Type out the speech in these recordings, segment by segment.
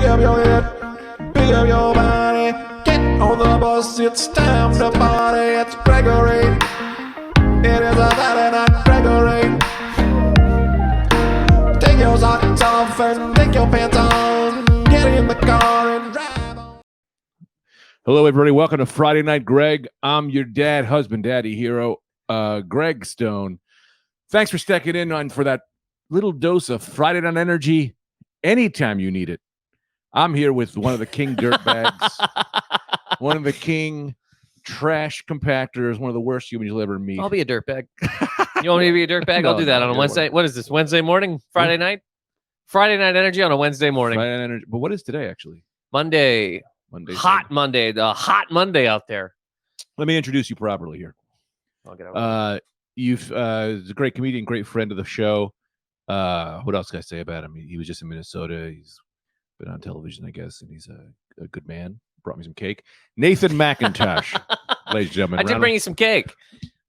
Pick up your head, pick up your body. Get on the bus, it's time to party. It's Gregory. It is a Saturday night, Gregory. Take your socks off and take your pants on. Get in the car and drive on. Hello, everybody. Welcome to Friday Night Greg. I'm your dad, husband, daddy, hero, Greg Stone. Thanks for sticking in on for that little dose of Friday Night energy anytime you need it. I'm here with one of the king dirtbags, one of the king trash compactors, one of the worst humans you'll ever meet. I'll be a dirtbag. You want me to be a dirtbag? No, I'll do that no, on a you're Wednesday. whatever. What is this? Wednesday morning? Friday night? Friday night energy on a Wednesday morning. Friday Night energy. But what is today, actually? Monday. Monday. Hot Monday. The hot Monday out there. Let me introduce you properly here. I'll get over You've is a great comedian, great friend of the show. What else can I say about him? He was just in Minnesota. He's been on television, I guess, and he's a good man. Brought me some cake. Nathan McIntosh, ladies and gentlemen. I did bring you some cake.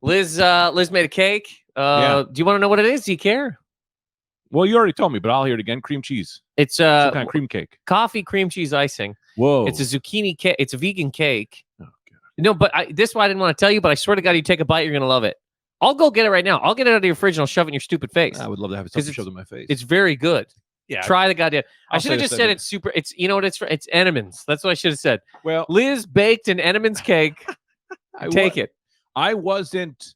Liz made a cake. Yeah. Do you want to know what it is? Do you care? Well, you already told me, but I'll hear it again. Cream cheese. It's Some kind of cream cake. coffee cream cheese icing. Whoa. It's a zucchini cake. It's a vegan cake. Oh, God. No, but this is why I didn't want to tell you, but I swear to God, you take a bite, you're going to love it. I'll go get it right now. I'll get it out of your fridge and I'll shove it in your stupid face. I would love to have 'Cause something shoved in my face. It's very good. yeah. Try the goddamn. I I'll should have say just this said every- it's super. It's you know what it's Entenmann's. That's what I should have said. Well, Liz baked an Entenmann's cake. Take it. I wasn't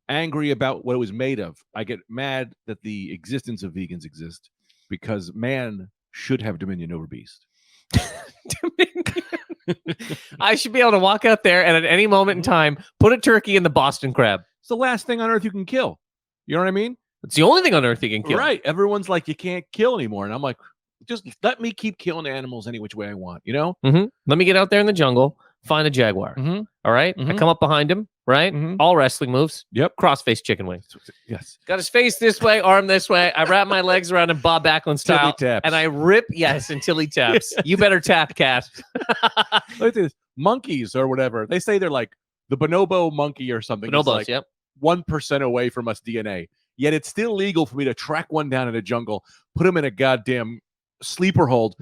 angry about what it was made of. I get mad that the existence of vegans exist because man should have dominion over beast. I should be able to walk out there and at any moment in time put a turkey in the Boston crab. It's the last thing on earth you can kill. You know what I mean? It's the only thing on earth you can kill. Right. Everyone's like, you can't kill anymore. And I'm like, just let me keep killing animals any which way I want, you know? Let me get out there in the jungle, find a jaguar. Mm-hmm. All right? I Mhm. come up behind him. Right? Mhm. All wrestling moves. Yep. Crossface chicken wing. Yes. Got his face this way, arm this way. I wrap my legs around him, Bob Backlund style. Tilly taps. And I rip, yes, until he taps. You better tap, cat. Look at this. Monkeys or whatever. They say they're like the bonobo monkey or something. is Bonobos, like yep. 1% away from us DNA. Yet it's still legal for me to track one down in the jungle, put him in a goddamn sleeper hold,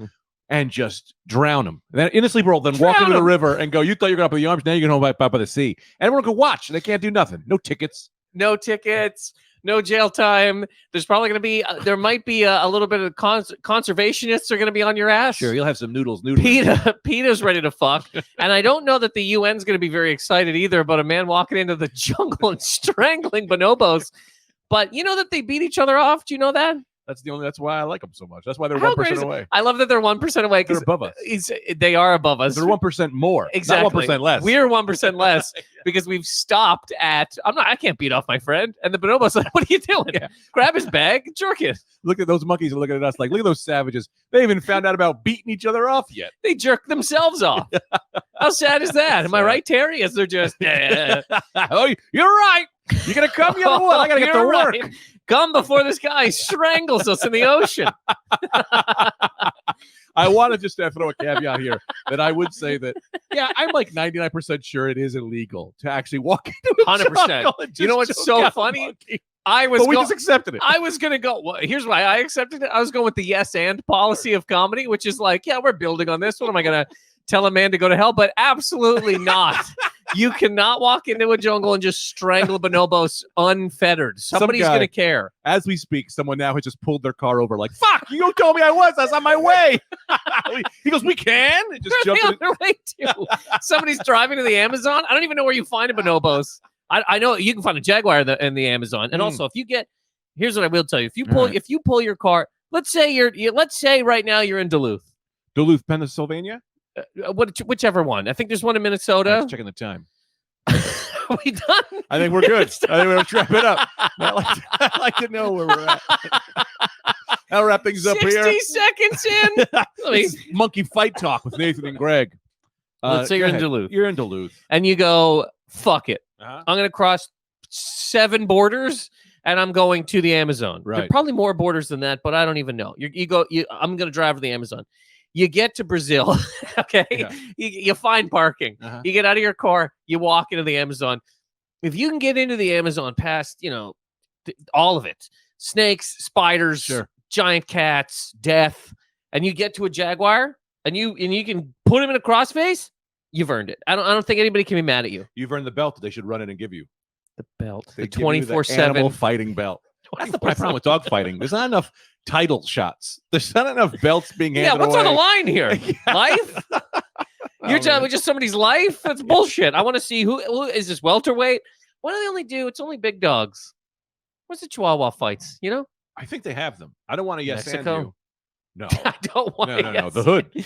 and just drown him. Then in the sleeper hold, then walk Drown into the him. river and go, you thought you were going to put the arms, now you're going to by the sea. And everyone can watch. They can't do nothing. No tickets. No tickets, no jail time. There's probably going to be, there might be a little bit of conservationists are going to be on your ass. Sure, you'll have some noodles. PETA's ready to fuck. And I don't know that the UN's going to be very excited either about a man walking into the jungle and strangling bonobos. But you know that they beat each other off? Do you know that? That's why I like them so much. That's why they're How 1% great is it? away. I love that they're 1% away They're because above us. they are above us. They're 1% more. Exactly. Not 1% less. We're 1% less because we've stopped at. I can't beat off my friend. And the bonobo's like, "What are you doing? Yeah. Grab his bag, jerk it." Look at those monkeys are looking at us like, look at those savages. They haven't found out about beating each other off yet. They jerk themselves off. How sad is that? Am I Sad. right, Terry? As they're just. Oh, you're right. You're gonna come. You know what? I gotta get to You're work. right. Come before this guy strangles us in the ocean. I want to just throw a caveat here that I would say that, yeah, I'm like 99% sure it is illegal to actually walk into a 100%. jungle and You know just what's choke so out a funny? monkey. I was. But we go- just accepted it. I was gonna go. Well, here's why I accepted it. I was going with the yes and policy of comedy, which is like, yeah, we're building on this. What am I gonna tell a man to go to hell? But absolutely not. You cannot walk into a jungle and just strangle bonobos unfettered. Somebody's guy- gonna care. As we speak, someone now has just pulled their car over like, fuck, you told me I was on my way. He goes, we can? And just Where jumped are in. they on their way to? Somebody's driving to the Amazon. I don't even know where you find a bonobos. I know you can find a jaguar in the Amazon. And also, if you get, here's what I will tell you: Alright. if you pull your car, let's say right now you're in Duluth. Duluth, Pennsylvania? Whichever one. I think there's one in Minnesota. Let's checking the time. Are we done? I think we're good. I think we're going to wrap it up. I'd like to know where we're at. I'll wrap things up 60 here. seconds in. Let me- It's monkey fight talk with Nathan and Greg. Let's say you're go in ahead. Duluth. You're in Duluth. And you go, fuck it. Uh-huh. I'm going to cross 7 borders and I'm going to the Amazon. There are Right. probably more borders than that, but I don't even know. I'm going to drive to the Amazon. You get to Brazil, okay? Yeah. You find parking. Uh-huh. You get out of your car, you walk into the Amazon. If you can get into the Amazon past, all of it, snakes, spiders, Sure. giant cats, death, and you get to a jaguar and you can put him in a crossface, you've earned it. I don't think anybody can be mad at you. You've earned the belt that they should run it and give you. The belt, They the give you 24/7 animal fighting belt. That's the problem with dog fighting. There's not enough title shots. There's not enough belts being handed Yeah, what's on the away. line here? Life? You're Oh, telling man. me just somebody's life? That's bullshit. I want to see who is this welterweight? What do they only do? It's only big dogs. What's the Chihuahua fights? You know, I think they have them. I don't want to yes and Mexico? you. No. I don't want. No. The hood. The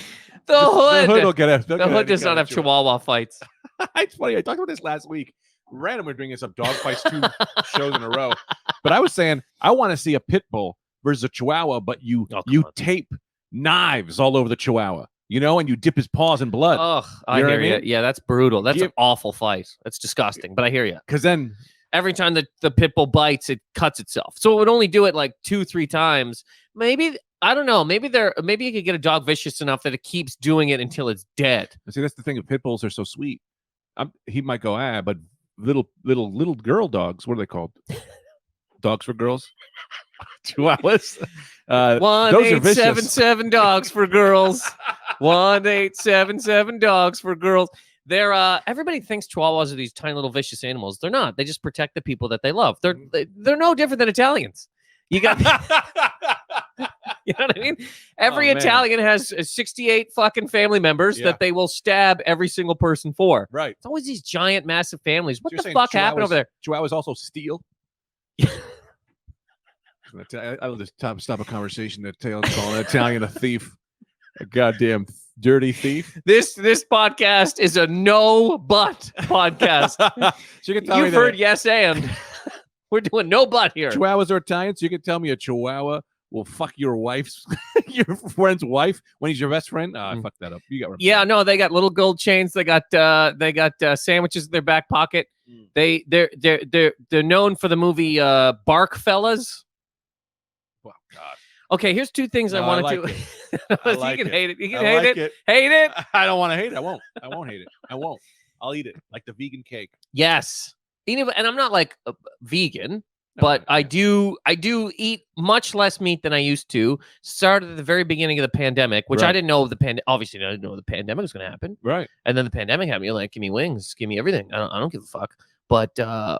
The hood. hood will get it. The hood does not have Chihuahua fights. It's funny. I talked about this last week. Randomly bringing up dog fights 2 shows in a row. But I was saying I want to see a pit bull versus a Chihuahua, but you Oh, come you on. tape knives all over the Chihuahua, and you dip his paws in blood. Ugh, I You know what hear I you. mean? Yeah, that's brutal. That's Give- an awful fight. That's disgusting. But I hear you. Because then Every time the pit bull bites, it cuts itself. So it would only do it like 2-3 times. Maybe I don't know. Maybe you could get a dog vicious enough that it keeps doing it until it's dead. see that's the thing. Pit bulls are so sweet. He might go but little girl dogs. What are they called? Dogs for girls. Chihuahuas. Those are vicious. 1-877 dogs for girls. 1-877 dogs for girls. They're everybody thinks Chihuahuas are these tiny little vicious animals. They're not. They just protect the people that they love. They're no different than Italians. You got you know what I mean? Every man. Italian has 68 fucking family members Yeah. that they will stab every single person for. Right. It's always these giant, massive families. What So you're the saying fuck happened over there? Chihuahuas also steal. I'll just stop a conversation that call an Italian a thief, a goddamn dirty thief. This podcast is a no but podcast. So you can tell me You've that heard yes and. We're doing no but here. Chihuahuas are Italian. So you can tell me a Chihuahua will fuck your wife's your friend's wife when he's your best friend. I fucked that up. You got Yeah, no, they got little gold chains. They got sandwiches in their back pocket. They're known for the movie Bark Fellas. Oh God. Okay, here's 2 things I No, want I to like do. I You like can it. hate it. You can I hate like it. Hate it. I don't want to hate it. I won't hate it. I won't. I'll eat it like the vegan cake. Yes. And I'm not like a vegan, but I do eat much less meat than I used to. Started at the very beginning of the pandemic, which I Right. didn't know the pandemic. Obviously, I didn't know the pandemic was going to happen. Right. And then the pandemic happened. You're like, give me wings, give me everything. I don't give a fuck. But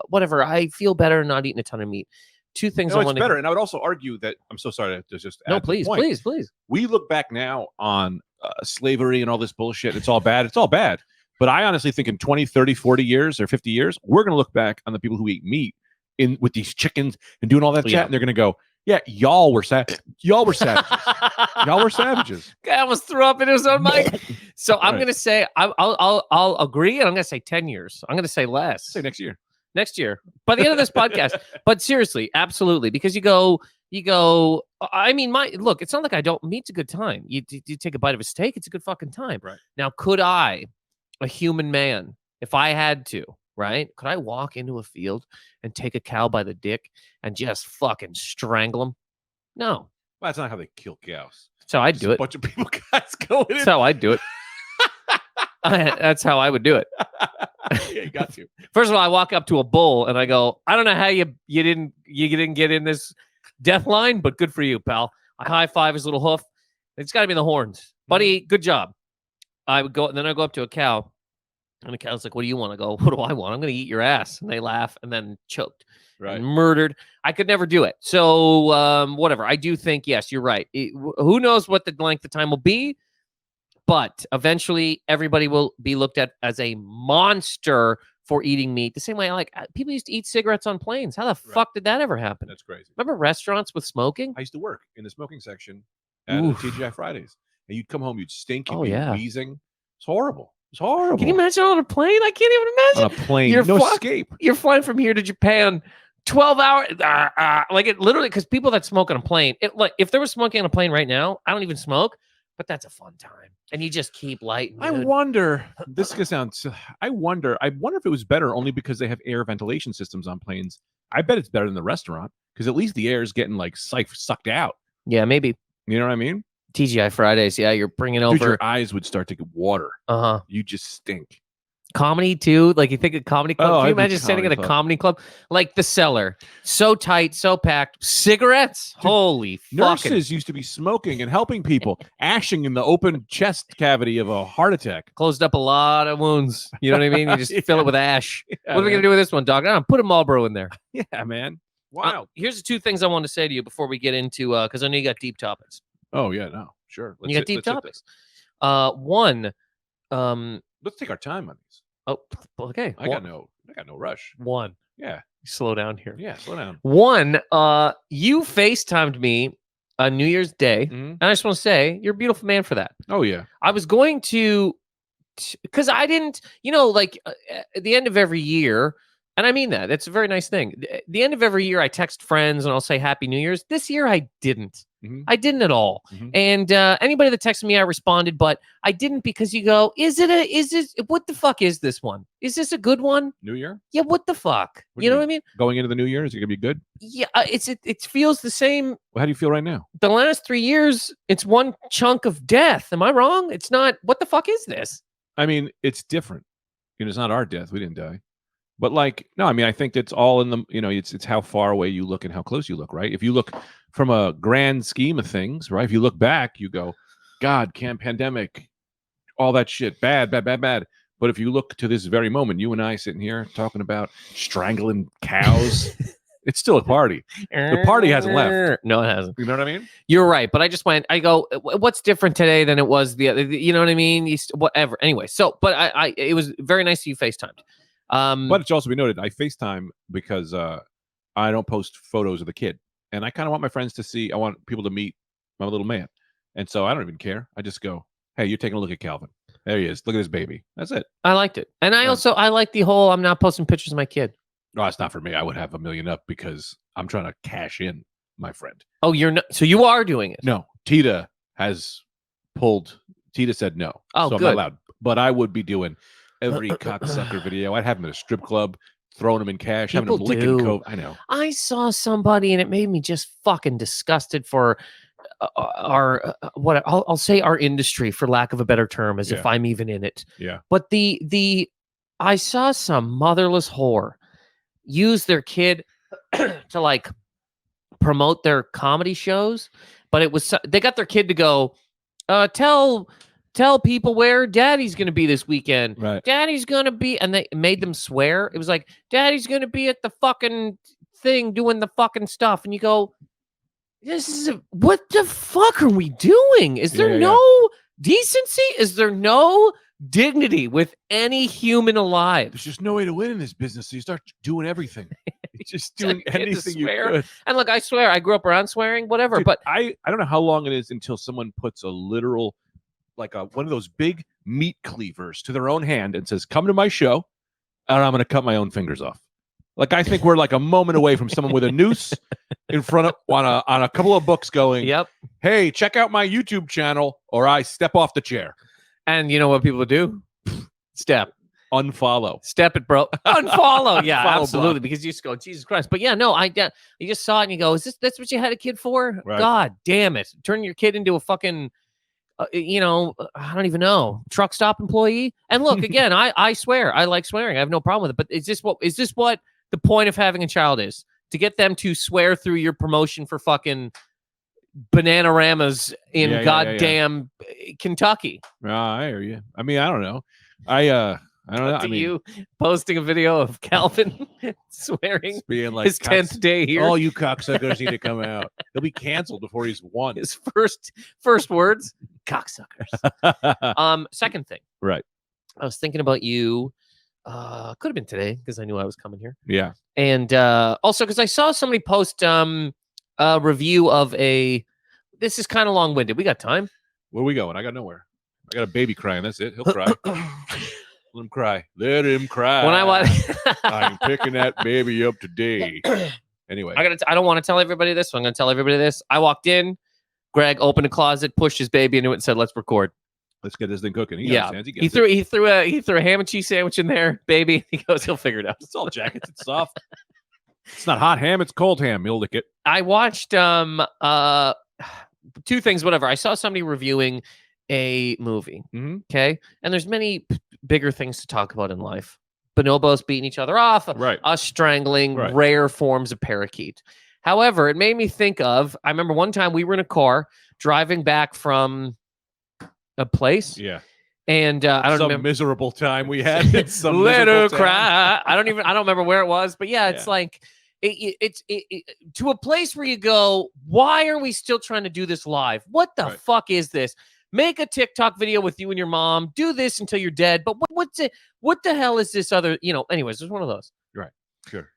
whatever. I feel better not eating a ton of meat. 2 things No, I it's want better. to. And I would also argue that I'm so sorry to just add No, to the please, point. please. We look back now on slavery and all this bullshit. It's all bad. It's all bad. But I honestly think in 20, 30, 40 years or 50 years, we're going to look back on the people who eat meat with these chickens and doing all that Yeah. chat. And they're going to go, yeah, y'all were savages. Y'all were savages. I almost threw up and it was on mic. So I'm Right. gonna say I'll agree, and I'm gonna say 10 years. I'm gonna say less. Say next year. Next year by the end of this podcast. But seriously, absolutely, because you go. I mean, look. It's not like I don't. Meat's a good time. You take a bite of a steak. It's a good fucking time. Right. Now, could I, a human man, if I had to, right? Could I walk into a field and take a cow by the dick and just fucking strangle him? No. Well, that's not how they kill cows. That's how I'd Just do a it. bunch of people guys going in. That's how I'd do it. That's how I would do it. Yeah, you got to. First of all, I walk up to a bull and I go, I don't know how you didn't get in this death line, but good for you, pal. I high five his little hoof. It's got to be in the horns, buddy. Good job. I would go, and then I go up to a cow, and the cow's like, "What do you want?" I go, "What do I want? I'm going to eat your ass." And they laugh, and then choked, Right. and murdered. I could never do it. So whatever. I do think yes, you're right. Who knows what the length of time will be? But eventually, everybody will be looked at as a monster for eating meat. The same way, like people used to eat cigarettes on planes. How the fuck did that ever happen? That's crazy. Remember restaurants with smoking? I used to work in the smoking section at Oof. TGI Fridays. And you'd come home, you'd stink, you'd Oh, be yeah. wheezing. It's horrible. It's horrible. Can you imagine on a plane? I can't even imagine. On a plane, You're no fu- escape. You're flying from here to Japan, 12 hours. Like it literally, because people that smoke on a plane, like if there was smoking on a plane right now, I don't even smoke, but that's a fun time. And you just keep lighting. I dude. wonder. This could sound. I wonder if it was better only because they have air ventilation systems on planes. I bet it's better than the restaurant because at least the air is getting like sucked out. Yeah, maybe. You know what I mean? TGI Fridays. Yeah, you're bringing Dude, over. your eyes would start to get water. Uh huh. You just stink. comedy too. Like you think of comedy club. Oh, Can you I'd be imagine standing at a comedy club. comedy club like The Cellar? So tight, so packed. Cigarettes? Holy fucking. Nurses used to be smoking and helping people, ashing in the open chest cavity of a heart attack. Closed up a lot of wounds. You know what I mean? You just fill it with ash. Yeah, What are we man. going to do with this one, Doc? Put a Marlboro in there. Yeah, man. Wow. Here's the two things I want to say to you before we get into, because I know you got deep topics. Oh yeah, no, sure. You got deep let's hit topics. One, Let's take our time on these. oh, okay. I got no rush. One. Yeah, Slow down here. yeah. Slow down. One, you FaceTimed me on New Year's Day. Mhm. And I just want to say, you're a beautiful man for that. Oh yeah. I was going to, because I didn't, like at the end of every year, and I mean that, it's a very nice thing. The end of every year, I text friends and I'll say Happy New Year's. This year, I didn't. Mhm. I didn't at all. Mhm. And anybody that texted me, I responded, but I didn't because you go, what the fuck is this one? Is this a good one? New Year Yeah, what the fuck? What do You you know what I mean? going into the new year, is it gonna be good? Yeah, it feels the same. Well, how do you feel right now? The last 3 years, it's one chunk of death. Am I wrong? It's not. What the fuck is this? I mean, it's different. It's not our death. We didn't die. But like, no, I mean, I think it's all in the, it's how far away you look and how close you look, right? If you look from a grand scheme of things, right? If you look back, you go, God, pandemic, all that shit, bad, bad, bad, bad. But if you look to this very moment, you and I sitting here talking about strangling cows, it's still a party. The party hasn't left. No, it hasn't. You know what I mean? You're right, but I go, what's different today than it was the other? You know what I mean? Whatever. Anyway, so, but it was very nice that you FaceTimed. But it should also be noted, I FaceTime because I don't post photos of the kid. And I kind of want my friends to see, I want people to meet my little man. And so I don't even care. I just go, hey, you're taking a look at Calvin. There he is. Look at his baby. That's it. I liked it. And I Right. I like the whole, I'm not posting pictures of my kid. No, it's not for me. I would have 1 million up because I'm trying to cash in, my friend. Oh, you're not, so you are doing it. No, Tita said no. Oh, so I'm good. not allowed. But I would be doing every cocksucker video. I'd have him at a strip club, throwing him in cash, having him People licking do. coke. I know. I saw somebody and it made me just fucking disgusted for our what I'll say our industry, for lack of a better term, as if Yeah. I'm even in it. Yeah. But I saw some motherless whore use their kid to like promote their comedy shows, but it was they got their kid to go tell people where daddy's going to be this weekend. Right. Daddy's going to be, and they made them swear. It was like, daddy's going to be at the fucking thing doing the fucking stuff. And you go, what the fuck are we doing? Is there Yeah. no decency? Is there no dignity with any human alive? There's just no way to win in this business. So you start doing everything. You're just doing Get to anything you swear. could. And look, I swear, I grew up around swearing, whatever, Dude, but I don't know how long it is until someone puts a literal, like one of those big meat cleavers to their own hand and says, come to my show and I'm going to cut my own fingers off. Like, I think we're like a moment away from someone with a noose in front of on a couple of books going, yep. hey, check out my YouTube channel or I step off the chair. And you know what people do? Step Unfollow. it, bro. Unfollow. Yeah, Unfollow, absolutely. bro. Because you just go, Jesus Christ. But yeah, no, you just saw it and you go, that's what you had a kid for? Right. God damn it. Turn your kid into a fucking, I don't even know, truck stop employee. And look, again, I swear, I like swearing. I have no problem with it. But is this what the point of having a child is? To get them to swear through your promotion for fucking Bananaramas in Yeah. goddamn Kentucky? I hear you. I mean, I don't know. I don't know. I mean, you posting a video of Calvin swearing it's being like his 10th day here. all you cocksuckers need to come out. He'll be canceled before he's won. His first words, cocksuckers. Second thing, Right. I was thinking about you. Could have been today because I knew I was coming here, Yeah. and also because I saw somebody post a review of a. This is kind of long winded. We got time. Where are we going? I got nowhere. I got a baby crying. That's it. He'll cry. Let him cry. Let him cry. When I watch, I'm picking that baby up today. Anyway. I don't want to tell everybody this, so I'm going to tell everybody this. I walked in. Greg opened a closet, pushed his baby into it, and said, "Let's record." Let's get this thing cooking. He Yeah. understands. He He gets it. threw a ham and cheese sandwich in there, baby. He goes, he'll figure it out. It's all jackets. It's soft. It's not hot ham. It's cold ham. He'll lick it. I watched two things, whatever. I saw somebody reviewing a movie. Mhm. Okay. And there's many bigger things to talk about in life. Bonobos beating each other off, Right. us strangling, Right. rare forms of parakeet. However, it made me think of, I remember one time we were in a car driving back from a place, Yeah. and I don't Some remember. miserable time we had. in some Let her miserable town. cry. I don't remember where it was, but yeah, it's Yeah. like it's to a place where you go, why are we still trying to do this live? What the Right. fuck is this? Make a TikTok video with you and your mom. Do this until you're dead. But what's it? What the hell is this other? Anyways, there's one of those. Sure.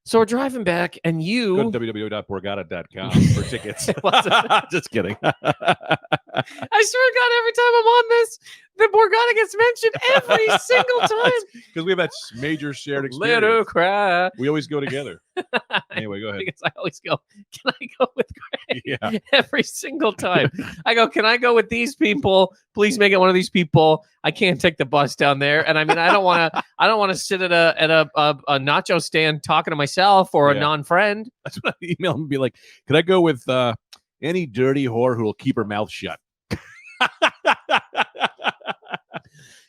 So we're driving back, and you. Go to www.borgata.com for tickets. Just kidding. I swear to God, every time I'm on this, the Borgata gets mentioned every single time. Because we have that major shared Let her experience. cry. We always go together. Anyway, go ahead. Because I always go, can I go with Greg? Yeah. Every single time. I go, can I go with these people? Please make it one of these people. I can't take the bus down there. And I mean, I don't want to sit at a nacho stand talking to myself or a Yeah. non-friend. That's what I email him and be like, could I go with any dirty whore who will keep her mouth shut?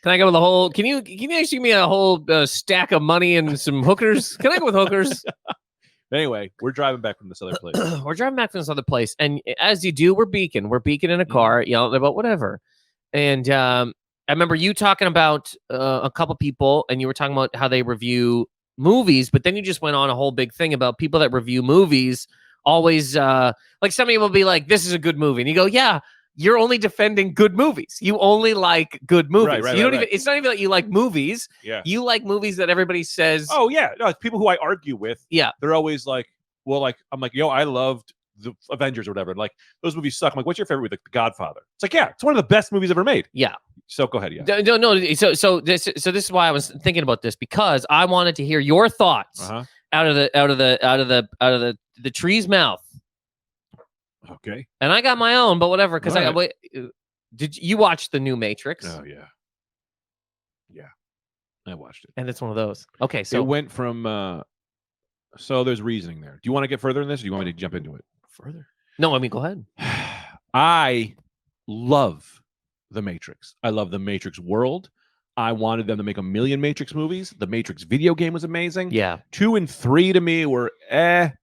Can I go with the whole? Can you actually give me a whole stack of money and some hookers? Can I go with hookers? Anyway, we're driving back from this other place. We're driving back from this other place, and as you do, we're beaking in a car, yelling about whatever. And I remember you talking about a couple people, and you were talking about how they review movies, but then you just went on a whole big thing about people that review movies always like somebody will be like, "This is a good movie," and you go, "Yeah." You're only defending good movies. You only like good movies. Right, you don't right. even. It's not even that you like movies. Yeah. You like movies that everybody says. Oh yeah, no, it's people who I argue with. Yeah. They're always like, well, like I'm like, yo, I loved the Avengers or whatever. Like those movies suck. I'm like, what's your favorite movie? Like The Godfather. It's like, yeah, it's one of the best movies ever made. Yeah. So go ahead, yeah. No. So this is why I was thinking about this, because I wanted to hear your thoughts out of the tree's mouth. Okay. And I got my own, but whatever. Because All right. did you watch the new Matrix? Oh yeah. Yeah. I watched it. And it's one of those. Okay, So so it went from so there's reasoning there. Do you want to get further in this or do you want me to jump into it? further. No, I mean, go ahead. I love the Matrix. I love the Matrix world. I wanted them to make a million Matrix movies. The Matrix video game was amazing. Yeah. 2 and 3 to me were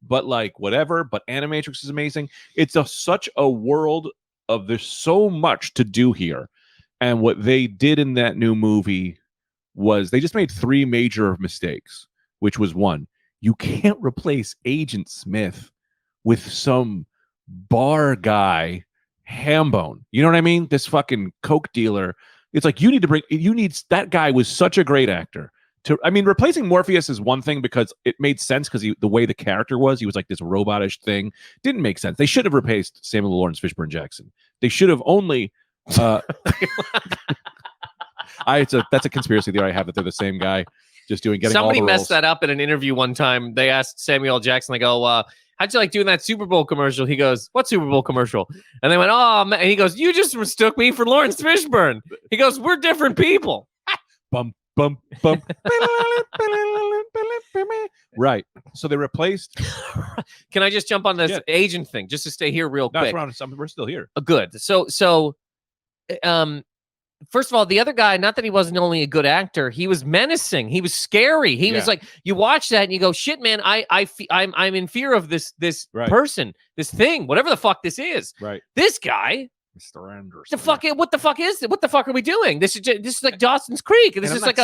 but like whatever. But Animatrix is amazing. It's such a world of there's so much to do here. And what they did in that new movie was they just made 3 major mistakes, which was one, you can't replace Agent Smith with some bar guy Hambone. You know what I mean? This fucking coke dealer. It's like that guy was such a great actor. Replacing Morpheus is one thing because it made sense because the way the character was, he was like this robotish thing. Didn't make sense. They should have replaced Samuel Lawrence Fishburne Jackson. They should have only that's a conspiracy theory I have that they're the same guy, just getting Somebody all the messed roles. that up in an interview one time. They asked Samuel L. Jackson, they go, how'd you like doing that Super Bowl commercial? He goes, what Super Bowl commercial? And they went, oh, man. And he goes, you just mistook me for Lawrence Fishburne. He goes, we're different people. Bum, bum, bum. Right. So they replaced. Can I just jump on this Yeah. agent thing just to stay here real No, quick? we're still here. Good. So, first of all, the other guy, not that he wasn't only a good actor, he was menacing. He was scary. He was Yeah. like, you watch that and you go, shit, man, I'm in fear of this Right. person, this thing, whatever the fuck this is. Right. This guy, Mr. Anderson. what the fuck is it? What the fuck are we doing? This is like Dawson's Creek. This is like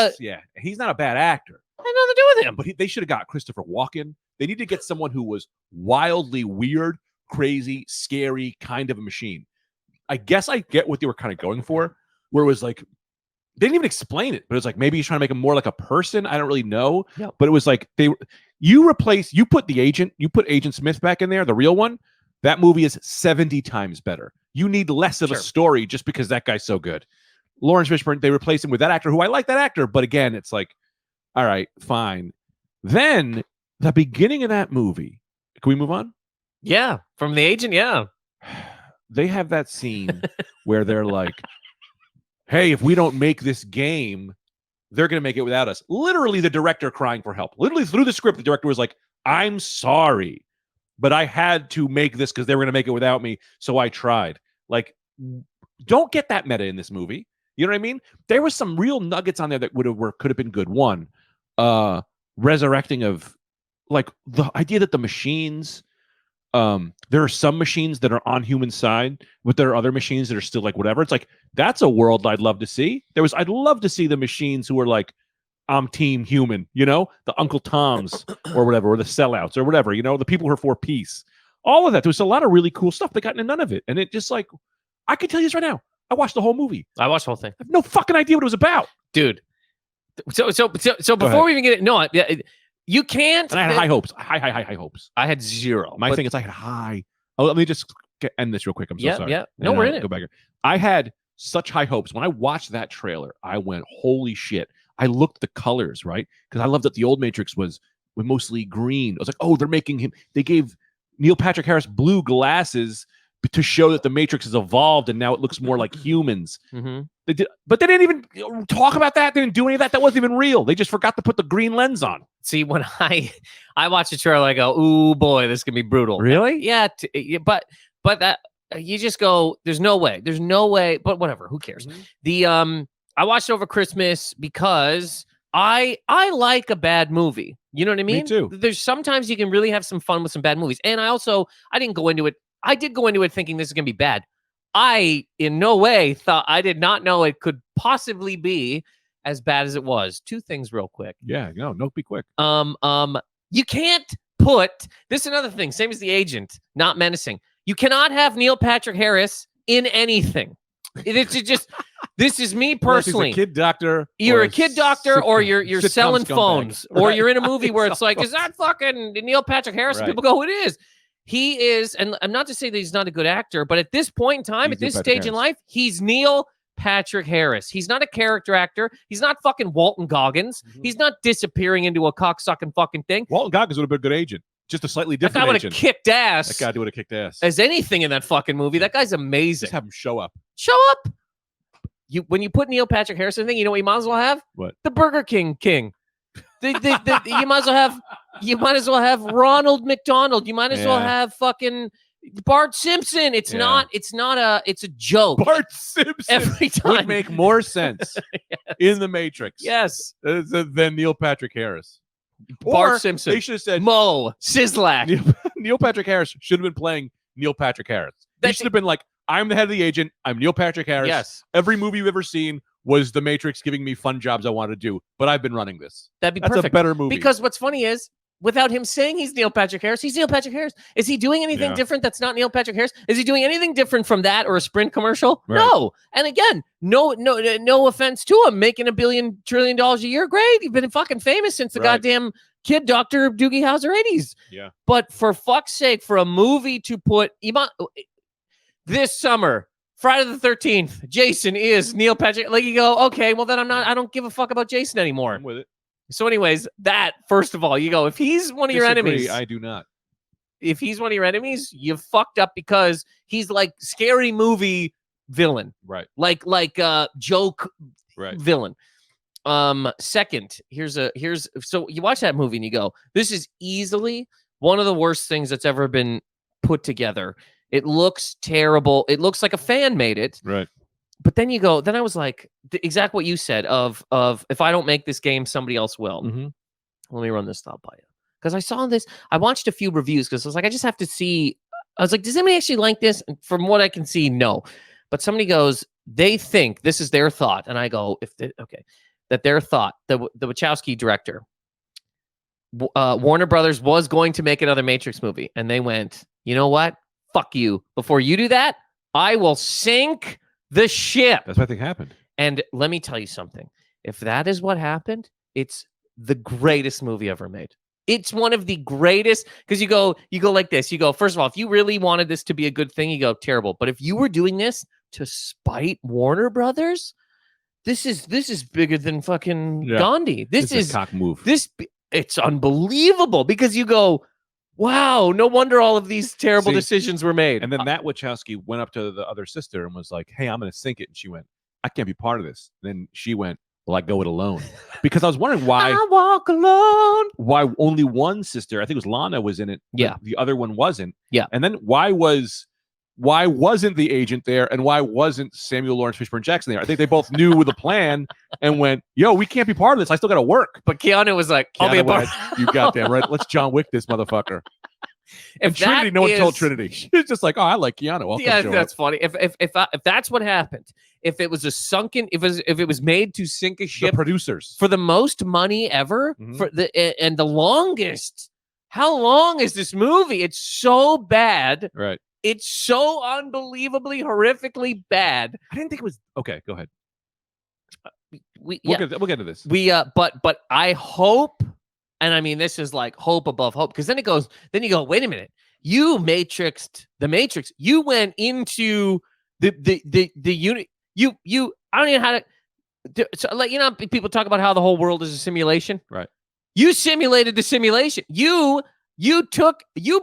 he's not a bad actor. I had nothing to do with him. But they should have got Christopher Walken. They need to get someone who was wildly weird, crazy, scary, kind of a machine. I guess I get what they were kind of going for, where it was like, they didn't even explain it, but it was like, maybe he's trying to make him more like a person. I don't really know. Yep. But it was like, you put Agent Smith back in there, the real one, that movie is 70 times better. You need less of a story just because that guy's so good. Lawrence Fishburne, they replaced him with that actor who I like that actor, but again, it's like, all right, fine. Then the beginning of that movie, can we move on? Yeah, from the agent, yeah. They have that scene where they're like, hey, if we don't make this game, they're going to make it without us. Literally, the director crying for help. Literally, through the script, the director was like, I'm sorry, but I had to make this because they were going to make it without me, so I tried. Like, don't get that meta in this movie. You know what I mean? There was some real nuggets on there that could have been good. One, resurrecting of like the idea that the machines, there are some machines that are on human side, but there are other machines that are still like whatever. It's like that's a world I'd love to see. I'd love to see the machines who are like, I'm team human, you know, the Uncle Toms or whatever, or the sellouts or whatever, you know, the people who are for peace. All of that. There's a lot of really cool stuff. They got into none of it. And it just like, I can tell you this right now. I watched the whole movie. I watched the whole thing. I have no fucking idea what it was about. Dude. So before we even get it, no, you can't. And I had high hopes. High hopes. I had zero. My thing is I had high. Oh, let me just end this real quick. I'm so sorry. Yeah. No, we're in it. Go back here. I had such high hopes. When I watched that trailer, I went, holy shit. I looked at the colors, right? Because I love that the old Matrix was mostly green. I was like, oh, they're making him. They gave Neil Patrick Harris blue glasses to show that the Matrix has evolved and now it looks more like humans. Mm-hmm. They did, but they didn't even talk about that. They didn't do any of that. That wasn't even real. They just forgot to put the green lens on. See, when I watch the trailer, I go, "Ooh, boy, this can be brutal." Really? Yeah, but that you just go, "There's no way. There's no way." But whatever. Who cares? Mm-hmm. I watched it over Christmas because I like a bad movie. You know what I mean? Me too. There's sometimes you can really have some fun with some bad movies, and I didn't go into it. I did go into it thinking this is gonna be bad. I in no way thought I did not know it could possibly be as bad as it was. Two things real quick. Yeah, no, be quick. You can't put this is another thing, same as The Agent, not menacing. You cannot have Neil Patrick Harris in anything. It's just this is me personally. He's a kid doctor. You're a kid doctor, or you're selling phones, or you're in a movie where it's like, is that fucking Neil Patrick Harris? Right. People go, it is. He is, and I'm not to say that he's not a good actor, but at this point in time, at this stage in life, he's Neil Patrick Harris. He's not a character actor. He's not fucking Walton Goggins. Mm-hmm. He's not disappearing into a cocksucking fucking thing. Walton Goggins would have been a good agent. Just a slightly That different guy would agent. have kicked ass. That guy would have kicked ass. As anything in that fucking movie. That guy's amazing. Just have him show up. Show up. When you put Neil Patrick Harris in the thing, you know what you might as well have? What? The Burger King. You might as well have Ronald McDonald. You might as well have fucking Bart Simpson. It's a joke. Bart Simpson every time would make more sense in the Matrix. Yes. Than Neil Patrick Harris. Bart Simpson. They should have said Mo Sislak. Neil Patrick Harris should have been playing Neil Patrick Harris. He should have been like, I'm the head of the agent. I'm Neil Patrick Harris. Yes. Every movie you've ever seen was The Matrix giving me fun jobs I want to do, but I've been running this. That's perfect. A better movie. Because what's funny is, without him saying he's Neil Patrick Harris, he's Neil Patrick Harris. Is he doing anything different that's not Neil Patrick Harris? Is he doing anything different from that or a Sprint commercial? Right. No. And again, no offense to him, making $1 billion trillion a year. Great. He's been fucking famous since the goddamn kid doctor Doogie Howser 80s. Yeah. But for fuck's sake, for a movie to put this summer, Friday the 13th, Jason is Neil Patrick. Like you go, okay, well then I don't give a fuck about Jason anymore. I'm with it. So anyways, that first of all, you go, if he's one of your enemies. I do not. If he's one of your enemies, you fucked up because he's like scary movie villain. Right. Like joke villain. Second, so you watch that movie and you go, this is easily one of the worst things that's ever been put together. It looks terrible. It looks like a fan made it. Right. But then you go, then I was like, exact what you said of if I don't make this game, somebody else will. Mm-hmm. Let me run this thought by you. Because I saw this, I watched a few reviews because I was like, I just have to see. I was like, does anybody actually like this? And from what I can see, no. But somebody goes, they think this is their thought. And I go, that their thought, the Wachowski director, Warner Brothers was going to make another Matrix movie. And they went, you know what? Fuck you. Before you do that, I will sink the ship. That's what I think happened. And let me tell you something. If that is what happened, it's the greatest movie ever made. It's one of the greatest, because you go like this. You go, first of all, if you really wanted this to be a good thing, you go, terrible. But if you were doing this to spite Warner Brothers, this is bigger than fucking Gandhi. This is a cock move. It's unbelievable because you go, wow, no wonder all of these terrible decisions were made. And then that Wachowski went up to the other sister and was like, hey, I'm going to sink it. And she went, I can't be part of this. And then she went, well, I go it alone. Because I was wondering why. I walk alone. Why only one sister, I think it was Lana, was in it. Yeah. The other one wasn't. Yeah. And then why was why wasn't the agent there, and why wasn't Samuel Lawrence Fishburne Jackson there? I think they both knew the plan and went, "Yo, we can't be part of this. I still got to work." But Keanu was like, "I'll be a part." You goddamn right. Let's John Wick this motherfucker. And Trinity, no one told Trinity. She's just like, "Oh, I like Keanu." Yeah, that's funny. If that's what happened, if it was a sunken, if it was made to sink a ship, the producers for the most money ever, for the longest. How long is this movie? It's so bad. Right. It's so unbelievably, horrifically bad. I didn't think it was okay. Go ahead. We'll get to this. But I hope, and I mean this is like hope above hope, because then you go, wait a minute, you matrixed the Matrix. You went into the unit. You I don't even know how to. So, like, you know, people talk about how the whole world is a simulation. Right. You simulated the simulation. You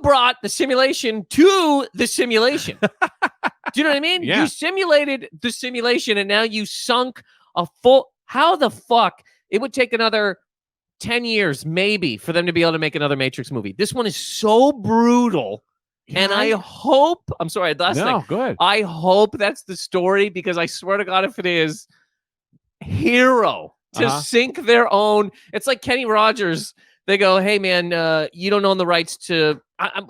brought the simulation to the simulation. Do you know what I mean? Yeah. You simulated the simulation, and now you sunk a full. How the fuck? It would take another 10 years, maybe, for them to be able to make another Matrix movie. This one is so brutal. Yeah, and I hope, I'm sorry, last thing. Go ahead. I hope that's the story, because I swear to God, if it is, hero to sink their own. It's like Kenny Rogers. They go, "Hey man, you don't own the rights to."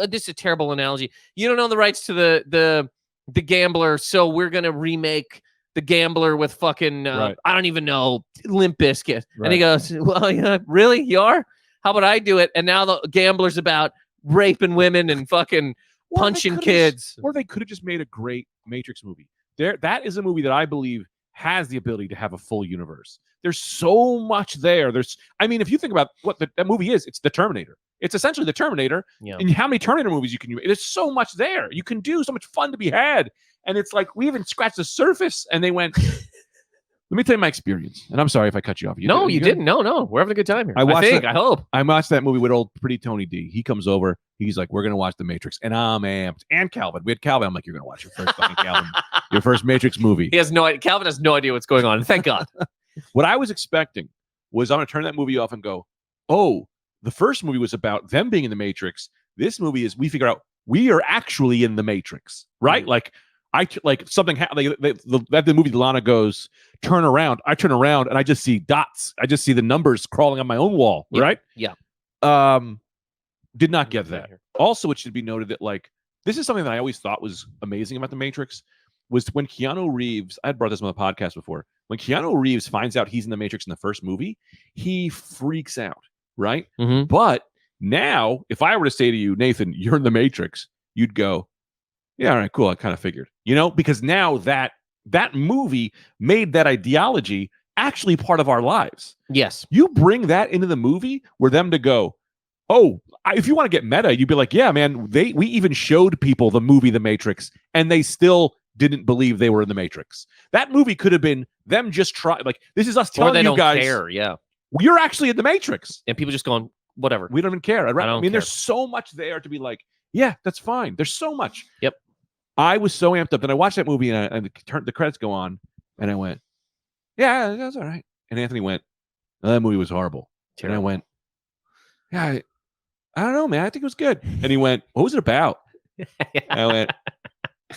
This is a terrible analogy. You don't own the rights to the Gambler, so we're gonna remake the Gambler with fucking I don't even know, Limp Bizkit. Right. And he goes, "Well, yeah, really, you are? How about I do it?" And now the Gambler's about raping women and fucking punching kids. Or they could have just made a great Matrix movie. That is a movie that I believe has the ability to have a full universe. There's so much there. I mean, if you think about what that movie is, it's the Terminator. It's essentially the Terminator. Yeah. And how many Terminator movies you can do? There's so much there. You can do so much fun to be had. And it's like, we even scratched the surface, and they went, let me tell you my experience. And I'm sorry if I cut you off. You didn't. No. We're having a good time here. I hope. I watched that movie with old pretty Tony D. He comes over. He's like, "We're going to watch The Matrix." And I'm amped. And Calvin. We had Calvin. I'm like, "You're going to watch your first fucking Calvin, your first Matrix movie." He has no idea. Calvin has no idea what's going on. Thank God. What I was expecting was I'm going to turn that movie off and go, "Oh, the first movie was about them being in the Matrix. This movie is, we figure out we are actually in the Matrix, right?" Like something happened. The movie, Lana goes, "Turn around." I turn around and I just see dots. I just see the numbers crawling on my own wall. Yeah. Right? Yeah. Did not get that. Also, it should be noted that, like, this is something that I always thought was amazing about the Matrix, was when Keanu Reeves, I had brought this on the podcast before, when Keanu Reeves finds out he's in the Matrix in the first movie, he freaks out, right? Mm-hmm. But now, if I were to say to you, "Nathan, you're in the Matrix," you'd go, "Yeah, all right, cool. I kind of figured," because now that movie made that ideology actually part of our lives. Yes. You bring that into the movie where them to go, "Oh, if you want to get meta, you'd be like, yeah, man, we even showed people the movie The Matrix, and they still didn't believe they were in the Matrix." That movie could have been them just trying, like, this is us telling you guys, care. Yeah, you're actually in the Matrix, and people just going, whatever. We don't even care. I mean, care. There's so much there to be like, yeah, that's fine. There's so much. Yep. I was so amped up. Then I watched that movie, and the credits go on, and I went, "Yeah, that's all right." And Anthony went, "Oh, that movie was horrible." Terrible. And I went, "Yeah, I don't know, man. I think it was good." And he went, "What was it about?" And I went,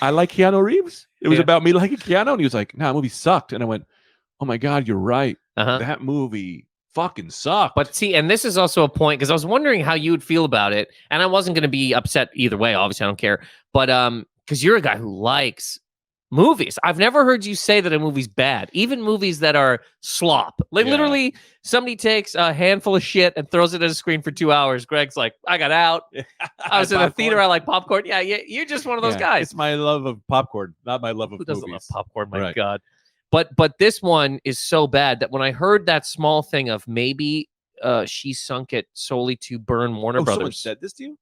"I like Keanu Reeves. It was about me liking Keanu." And he was like, "No, that movie sucked." And I went, "Oh my God, you're right. That movie fucking sucked." But see, and this is also a point, because I was wondering how you would feel about it, and I wasn't going to be upset either way. Obviously, I don't care. But because you're a guy who likes movies. I've never heard you say that a movie's bad, even movies that are slop. Like, literally, somebody takes a handful of shit and throws it at a screen for 2 hours. Greg's like, "I got out. I was in a theater. I like popcorn." Yeah, you're just one of those guys. It's my love of popcorn, not my love of Who doesn't movies. love popcorn? My God. But this one is so bad that when I heard that small thing of maybe she sunk it solely to burn Warner Brothers. Someone said this to you?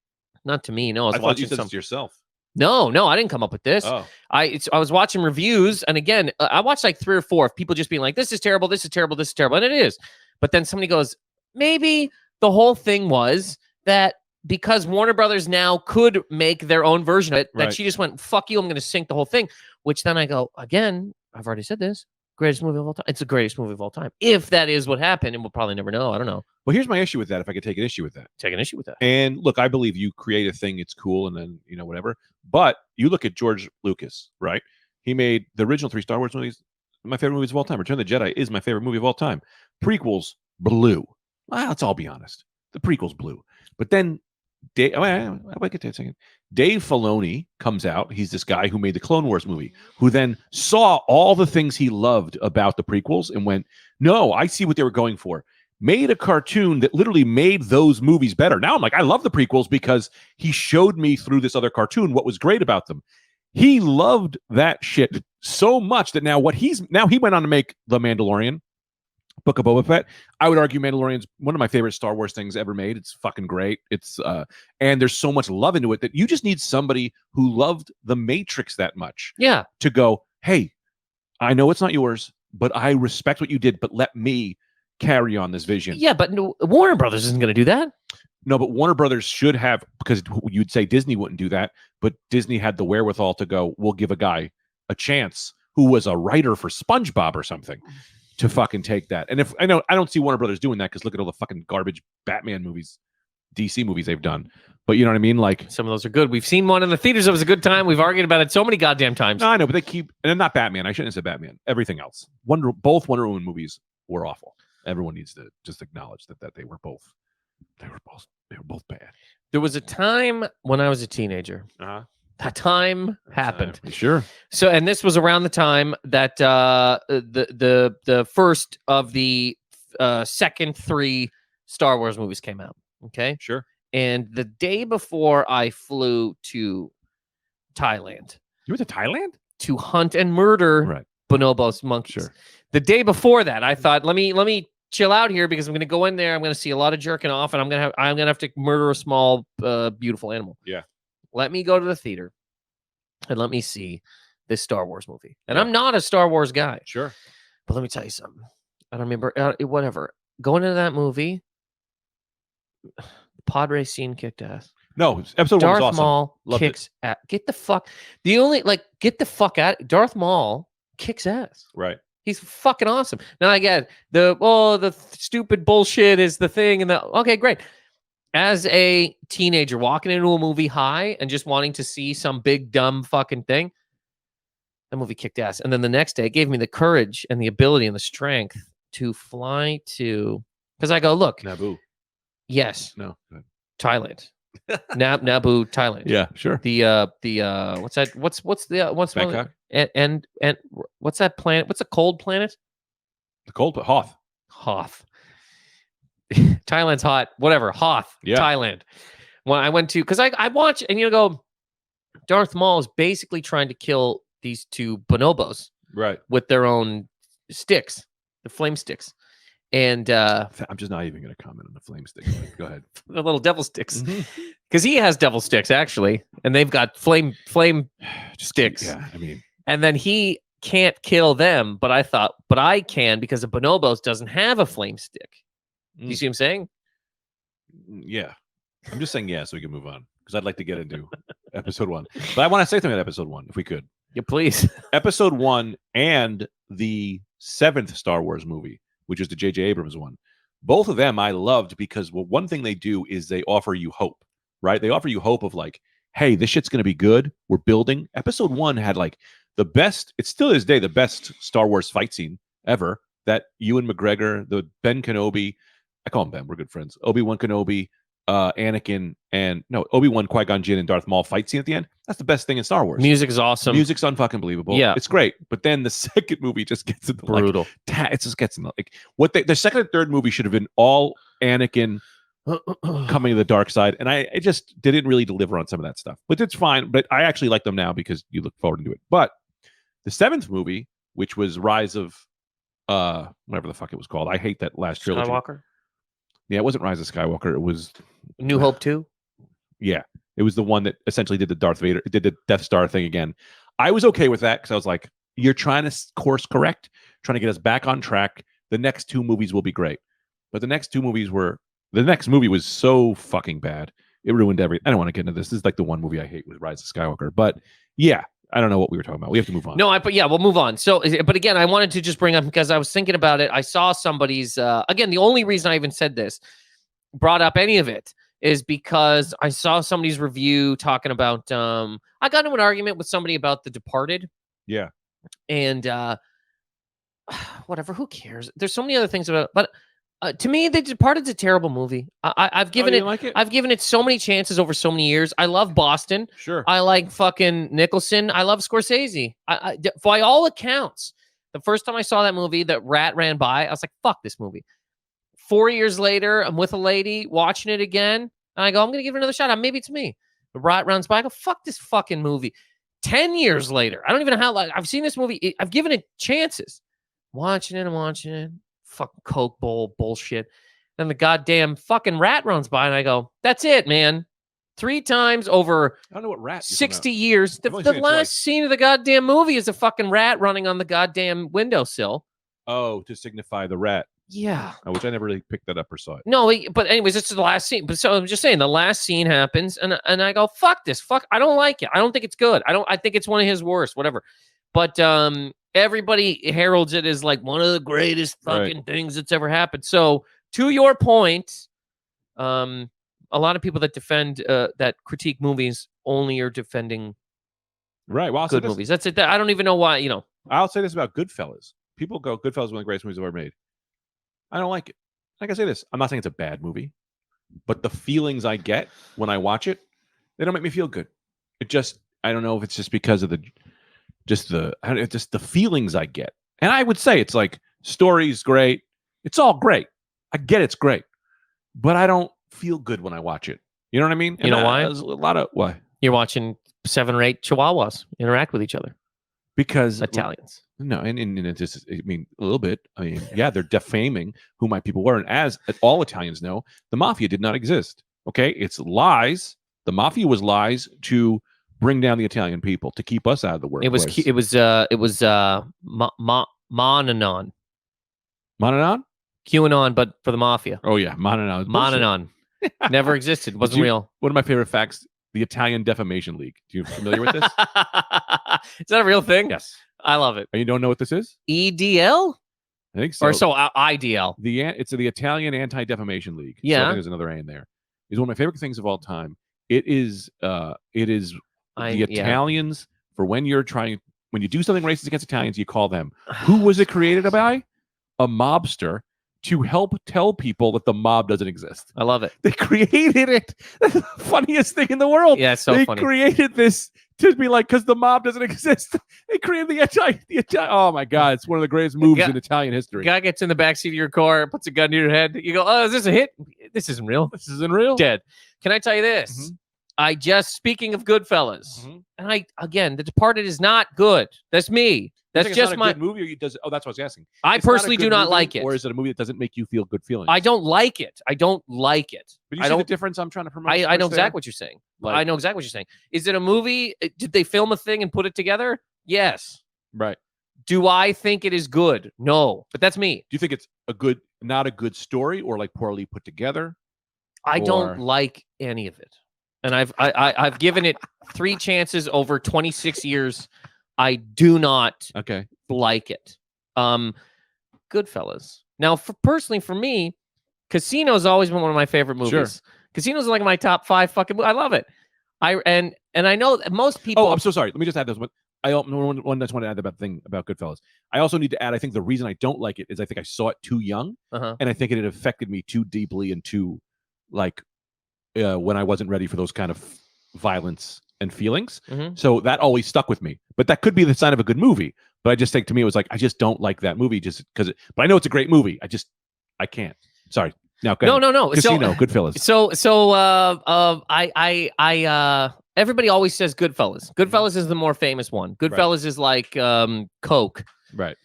Not to me. No, I thought you said this to yourself. No, I didn't come up with this. Oh. I was watching reviews, and again, I watched like 3 or 4 of people just being like, "This is terrible, this is terrible, this is terrible," and it is. But then somebody goes, maybe the whole thing was that because Warner Brothers now could make their own version of it, that she just went, "Fuck you, I'm going to sink the whole thing." Which then I go, again, I've already said this, Greatest movie of all time. It's the greatest movie of all time. If that is what happened, and we'll probably never know. I don't know. Well, here's my issue with that. If I could take an issue with that. Take an issue with that. And look, I believe you create a thing, it's cool, and then, whatever. But you look at George Lucas, right? He made the original 3 Star Wars movies, my favorite movies of all time. Return of the Jedi is my favorite movie of all time. Prequels blew. Well, let's all be honest. The prequels blew. But then, I get to a second. Dave Filoni comes out. He's this guy who made the Clone Wars movie, who then saw all the things he loved about the prequels and went, no, I see what they were going for. Made a cartoon that literally made those movies better. Now I'm like, I love the prequels because he showed me through this other cartoon what was great about them. He loved that shit so much that now he went on to make The Mandalorian, Book of Boba Fett. I would argue Mandalorian's one of my favorite Star Wars things ever made. It's fucking great. It's and there's so much love into it that you just need somebody who loved The Matrix that much. Yeah. To go, hey, I know it's not yours, but I respect what you did, but let me carry on this vision. Yeah, but Warner Brothers isn't going to do that. No, but Warner Brothers should have, because you'd say Disney wouldn't do that, but Disney had the wherewithal to go, we'll give a guy a chance who was a writer for SpongeBob or something to fucking take that. And if I don't see Warner Brothers doing that because look at all the fucking garbage Batman movies, DC movies they've done. But you know what I mean? Like some of those are good. We've seen one in the theaters. It was a good time. We've argued about it so many goddamn times. No, I know, but they keep, and not Batman. I shouldn't have said Batman. Everything else. Both Wonder Woman movies were awful. Everyone needs to just acknowledge that they were both bad. There was a time when I was a teenager. Uh-huh. That time happened. Sure. So, and this was around the time that the first of the second 3 Star Wars movies came out. Okay. Sure. And the day before I flew to Thailand. You went to Thailand? To hunt and murder bonobos monkeys. Sure. The day before that, I thought, let me chill out here because I'm going to go in there. I'm going to see a lot of jerking off, and I'm going to have to murder a small, beautiful animal. Yeah. Let me go to the theater and let me see this Star Wars movie. And I'm not a Star Wars guy. Sure. But let me tell you something. I don't remember whatever. Going into that movie, the pod race scene kicked ass. No, episode 1 was Darth awesome. Maul Loved kicks ass. Get the fuck out. Darth Maul kicks ass. Right. He's fucking awesome. Now I get the stupid bullshit is the thing, and okay, great. As a teenager walking into a movie high and just wanting to see some big dumb fucking thing, that movie kicked ass. And then the next day, it gave me the courage and the ability and the strength to fly to, because I go, look, Naboo. Yes, No. Go ahead. Thailand, Naboo, Thailand. Yeah, sure. The what's that? What's Bangkok? And what's that planet? What's a cold planet? The cold Hoth. Hoth. Thailand's hot. Whatever. Hoth. Yeah. Thailand. When I went to, because I watch and go, Darth Maul is basically trying to kill these 2 bonobos Right. with their own sticks, the flame sticks. And I'm just not even going to comment on the flame stick. Go ahead. the little devil sticks. Mhm. Because he has devil sticks, actually. And they've got flame sticks. Yeah, I mean. And then he can't kill them, but I thought, but I can because the bonobos doesn't have a flame stick. You see what I'm saying? Yeah. I'm just saying so we can move on because I'd like to get into episode 1. But I want to say something about episode 1 if we could. Yeah, please. Episode 1 and the 7th Star Wars movie, which is the J.J. Abrams one. Both of them I loved because one thing they do is they offer you hope, right? They offer you hope of like, hey, this shit's going to be good. We're building. Episode 1 had like the best, it still is today, the best Star Wars fight scene ever. That Ewan McGregor, the Ben Kenobi, I call him Ben, we're good friends. Obi-Wan Kenobi, Anakin, Obi-Wan, Qui-Gon Jinn, and Darth Maul fight scene at the end. That's the best thing in Star Wars. Music is awesome. Music's unfucking believable. Yeah. It's great. But then the second movie just gets into Brutal. it just gets into like what the second and third movie should have been all Anakin coming to the dark side. And I just didn't really deliver on some of that stuff. But it's fine. But I actually like them now because you look forward to it. But the 7th movie, which was Rise of whatever the fuck it was called. I hate that last trilogy. Skywalker? Yeah, it wasn't Rise of Skywalker. It was New Hope 2? Yeah. It was the one that essentially did the Darth Vader, did the Death Star thing again. I was okay with that because I was like, you're trying to course correct, trying to get us back on track. The next 2 movies will be great. But the next movie was so fucking bad. It ruined everything. I don't want to get into this. This is like the one movie I hate with Rise of Skywalker. But yeah, I don't know what we were talking about. We have to move on. No, but yeah, we'll move on. So, but again, I wanted to just bring up because I was thinking about it. I saw somebody's, again, the only reason I even said this, brought up any of it, is because I saw somebody's review talking about, I got into an argument with somebody about The Departed. Yeah. And whatever, who cares? There's so many other things about it. But to me, The Departed's a terrible movie. I've given it, like it? I've given it so many chances over so many years. I love Boston. Sure. I like fucking Nicholson. I love Scorsese. By all accounts, the first time I saw that movie, that rat ran by, I was like, fuck this movie. 4 years later, I'm with a lady watching it again. And I go, I'm going to give it another shot. Maybe it's me. The rat runs by. I go, fuck this fucking movie. 10 years later, I don't even know how, I've seen this movie. I've given it chances. Watching it. Fucking Coke bowl bullshit. Then the goddamn fucking rat runs by and I go, that's it, man. 3 times over I don't know what rat. 60 years. The I've only seen it last twice. scene of the goddamn movie is a fucking rat running on the goddamn windowsill. Oh, to signify the rat, Yeah. which I never really picked that up or saw it. No, but anyways, this is the last scene. But so I'm just saying the last scene happens and I go, fuck this. I don't like it. I don't think it's good. I think it's one of his worst, whatever. But everybody heralds it as like one of the greatest fucking things that's ever happened. So to your point, a lot of people that defend that critique movies only are defending Right. Well, good movies. That's it. I don't even know why, I'll say this about Goodfellas. People go, Goodfellas is one of the greatest movies ever made. I don't like it. Like I say this, I'm not saying it's a bad movie, but the feelings I get when I watch it, they don't make me feel good. It just, I don't know if it's just because of the feelings I get. And I would say it's like, story's great. It's all great. I get it's great, but I don't feel good when I watch it. You know what I mean? You know why? There's a lot of, why? You're watching 7 or 8 Chihuahuas interact with each other. Because Italians. No, and it just, I mean, a little bit. I mean, yeah, they're defaming who my people were. And as all Italians know, the mafia did not exist. Okay. It's lies. The mafia was lies to bring down the Italian people, to keep us out of the workplace. It was Monanon. Monanon? QAnon, but for the mafia. Oh, yeah. Monanon. Monanon. Never existed. Wasn't real. One of my favorite facts, the Italian Defamation League. Do you familiar with this? Is that a real thing? Yes. I love it. And you don't know what this is? EDL? I think so. Or so IDL. It's the Italian Anti-Defamation League. So I Yeah. think there's another A in there. It's one of my favorite things of all time. It is the Italians for when you do something racist against Italians, you call them. Who was it created by? A mobster to help tell people that the mob doesn't exist. I love it. They created it. That's the funniest thing in the world. Yeah, it's so they funny. created this to be like, because the mob doesn't exist. They created the Italian. Oh my God, it's one of the greatest moves in Italian history. Guy gets in the backseat of your car, puts a gun to your head. You go, oh, is this a hit? This isn't real. This isn't real. Dead. Can I tell you this? Mhm. Speaking of Goodfellas, Mhm. and again, The Departed is not good. That's me. That's It's just not a my good movie. Or that's what I was asking. I It's not a personally good do not movie, like it. Or is it a movie that doesn't make you feel good feelings? I don't like it. I don't like it. But you I see the don't. difference I'm trying to promote. I know exactly what you're saying. Like- I know exactly what you're saying. Is it a movie? Did they film a thing and put it together? Yes. Right. Do I think it is good? No. But that's me. Do you think it's not a good story, or like poorly put together? I Or- don't like any of it. And I've given it 3 chances over 26 years. I do not Okay. like it. Goodfellas. Now, personally for me, Casino's always been one of my favorite movies. Sure. Casino's like my top 5 fucking. I love it. And I know that most people. Oh, I'm so sorry. Let me just add this one. One that's want to add about Goodfellas. I also need to add. I think the reason I don't like it is I think I saw it too young, Uh-huh. and I think it had affected me too deeply and too, like, when I wasn't ready for those kind of violence and feelings. Mhm. So that always stuck with me. But that could be the sign of a good movie. But I just think to me it was like I just don't like that movie just because. But I know it's a great movie. I can't. Sorry. Now go ahead. No. Casino, Goodfellas. Everybody always says Goodfellas. Goodfellas is the more famous one. Goodfellas is like Coke. Right.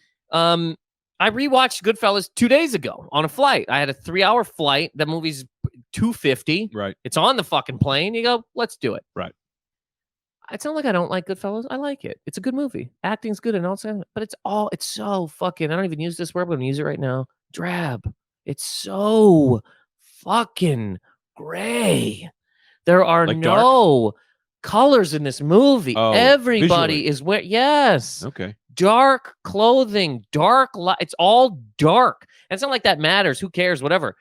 I rewatched Goodfellas 2 days ago on a flight. I had a 3-hour flight. That movie's $250. Right. It's on the fucking plane. You go, let's do it. Right. It's not like I don't like Goodfellas. I like it. It's a good movie. Acting's good and all that, but it's so fucking. I don't even use this word, but I'm gonna use it right now. Drab. It's so fucking gray. There are Like no colors in this movie. Oh, Everybody visually. is wearing, yes, Okay. dark clothing, dark light. It's all dark. And it's not like that matters. Who cares? Whatever.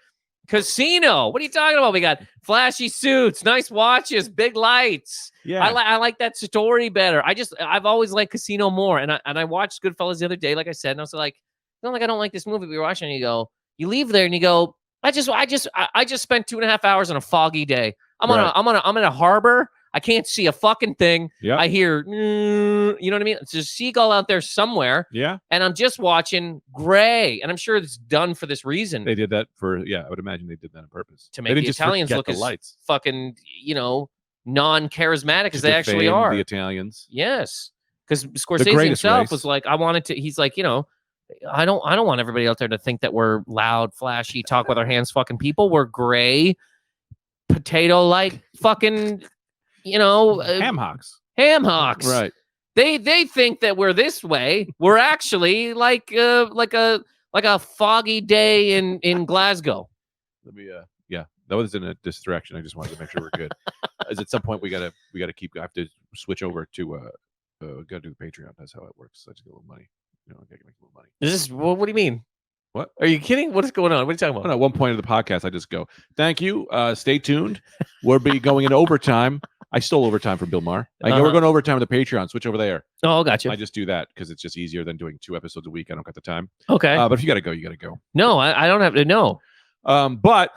Casino. What are you talking about? We got flashy suits, nice watches, big lights. Yeah. I like that story better. I've always liked Casino more. And I watched Goodfellas the other day, like I said, and I was like, not like I don't like this movie we were watching. And you leave there and you go, I just spent 2.5 hours on a foggy day. I'm in a harbor. I can't see a fucking thing. Yeah. I hear, you know what I mean? It's a seagull out there somewhere, Yeah. and I'm just watching Gray, and I'm sure it's done for this reason They did that I would imagine they did that on purpose. to They make didn't the just Italians forget look the as lights. fucking, non-charismatic as Just they to actually fame are. The Italians. Yes, because Scorsese greatest himself race. was like, he's like, I don't want everybody out there to think that we're loud, flashy, talk with our hands fucking people. We're gray, potato like fucking, Ham hocks. ham hocks. Right. They think that we're this way. We're actually like a foggy day in Glasgow. Let me that was in a distraction. I just wanted to make sure we're good. As at some point we gotta I have to switch over to gotta do the Patreon. That's how it works. I just get a little money. I gotta make a little money. Is this what do you mean? What? Are you kidding? What is going on? What are you talking about? At one point of the podcast, I just go, thank you. Stay tuned. We'll be going into overtime. I stole overtime from Bill Maher. We're going to overtime with the Patreon. Switch over there. Oh, gotcha. I just do that because it's just easier than doing 2 episodes a week. I don't got the time. Okay. But if you got to go, you got to go. No, I don't have to know. But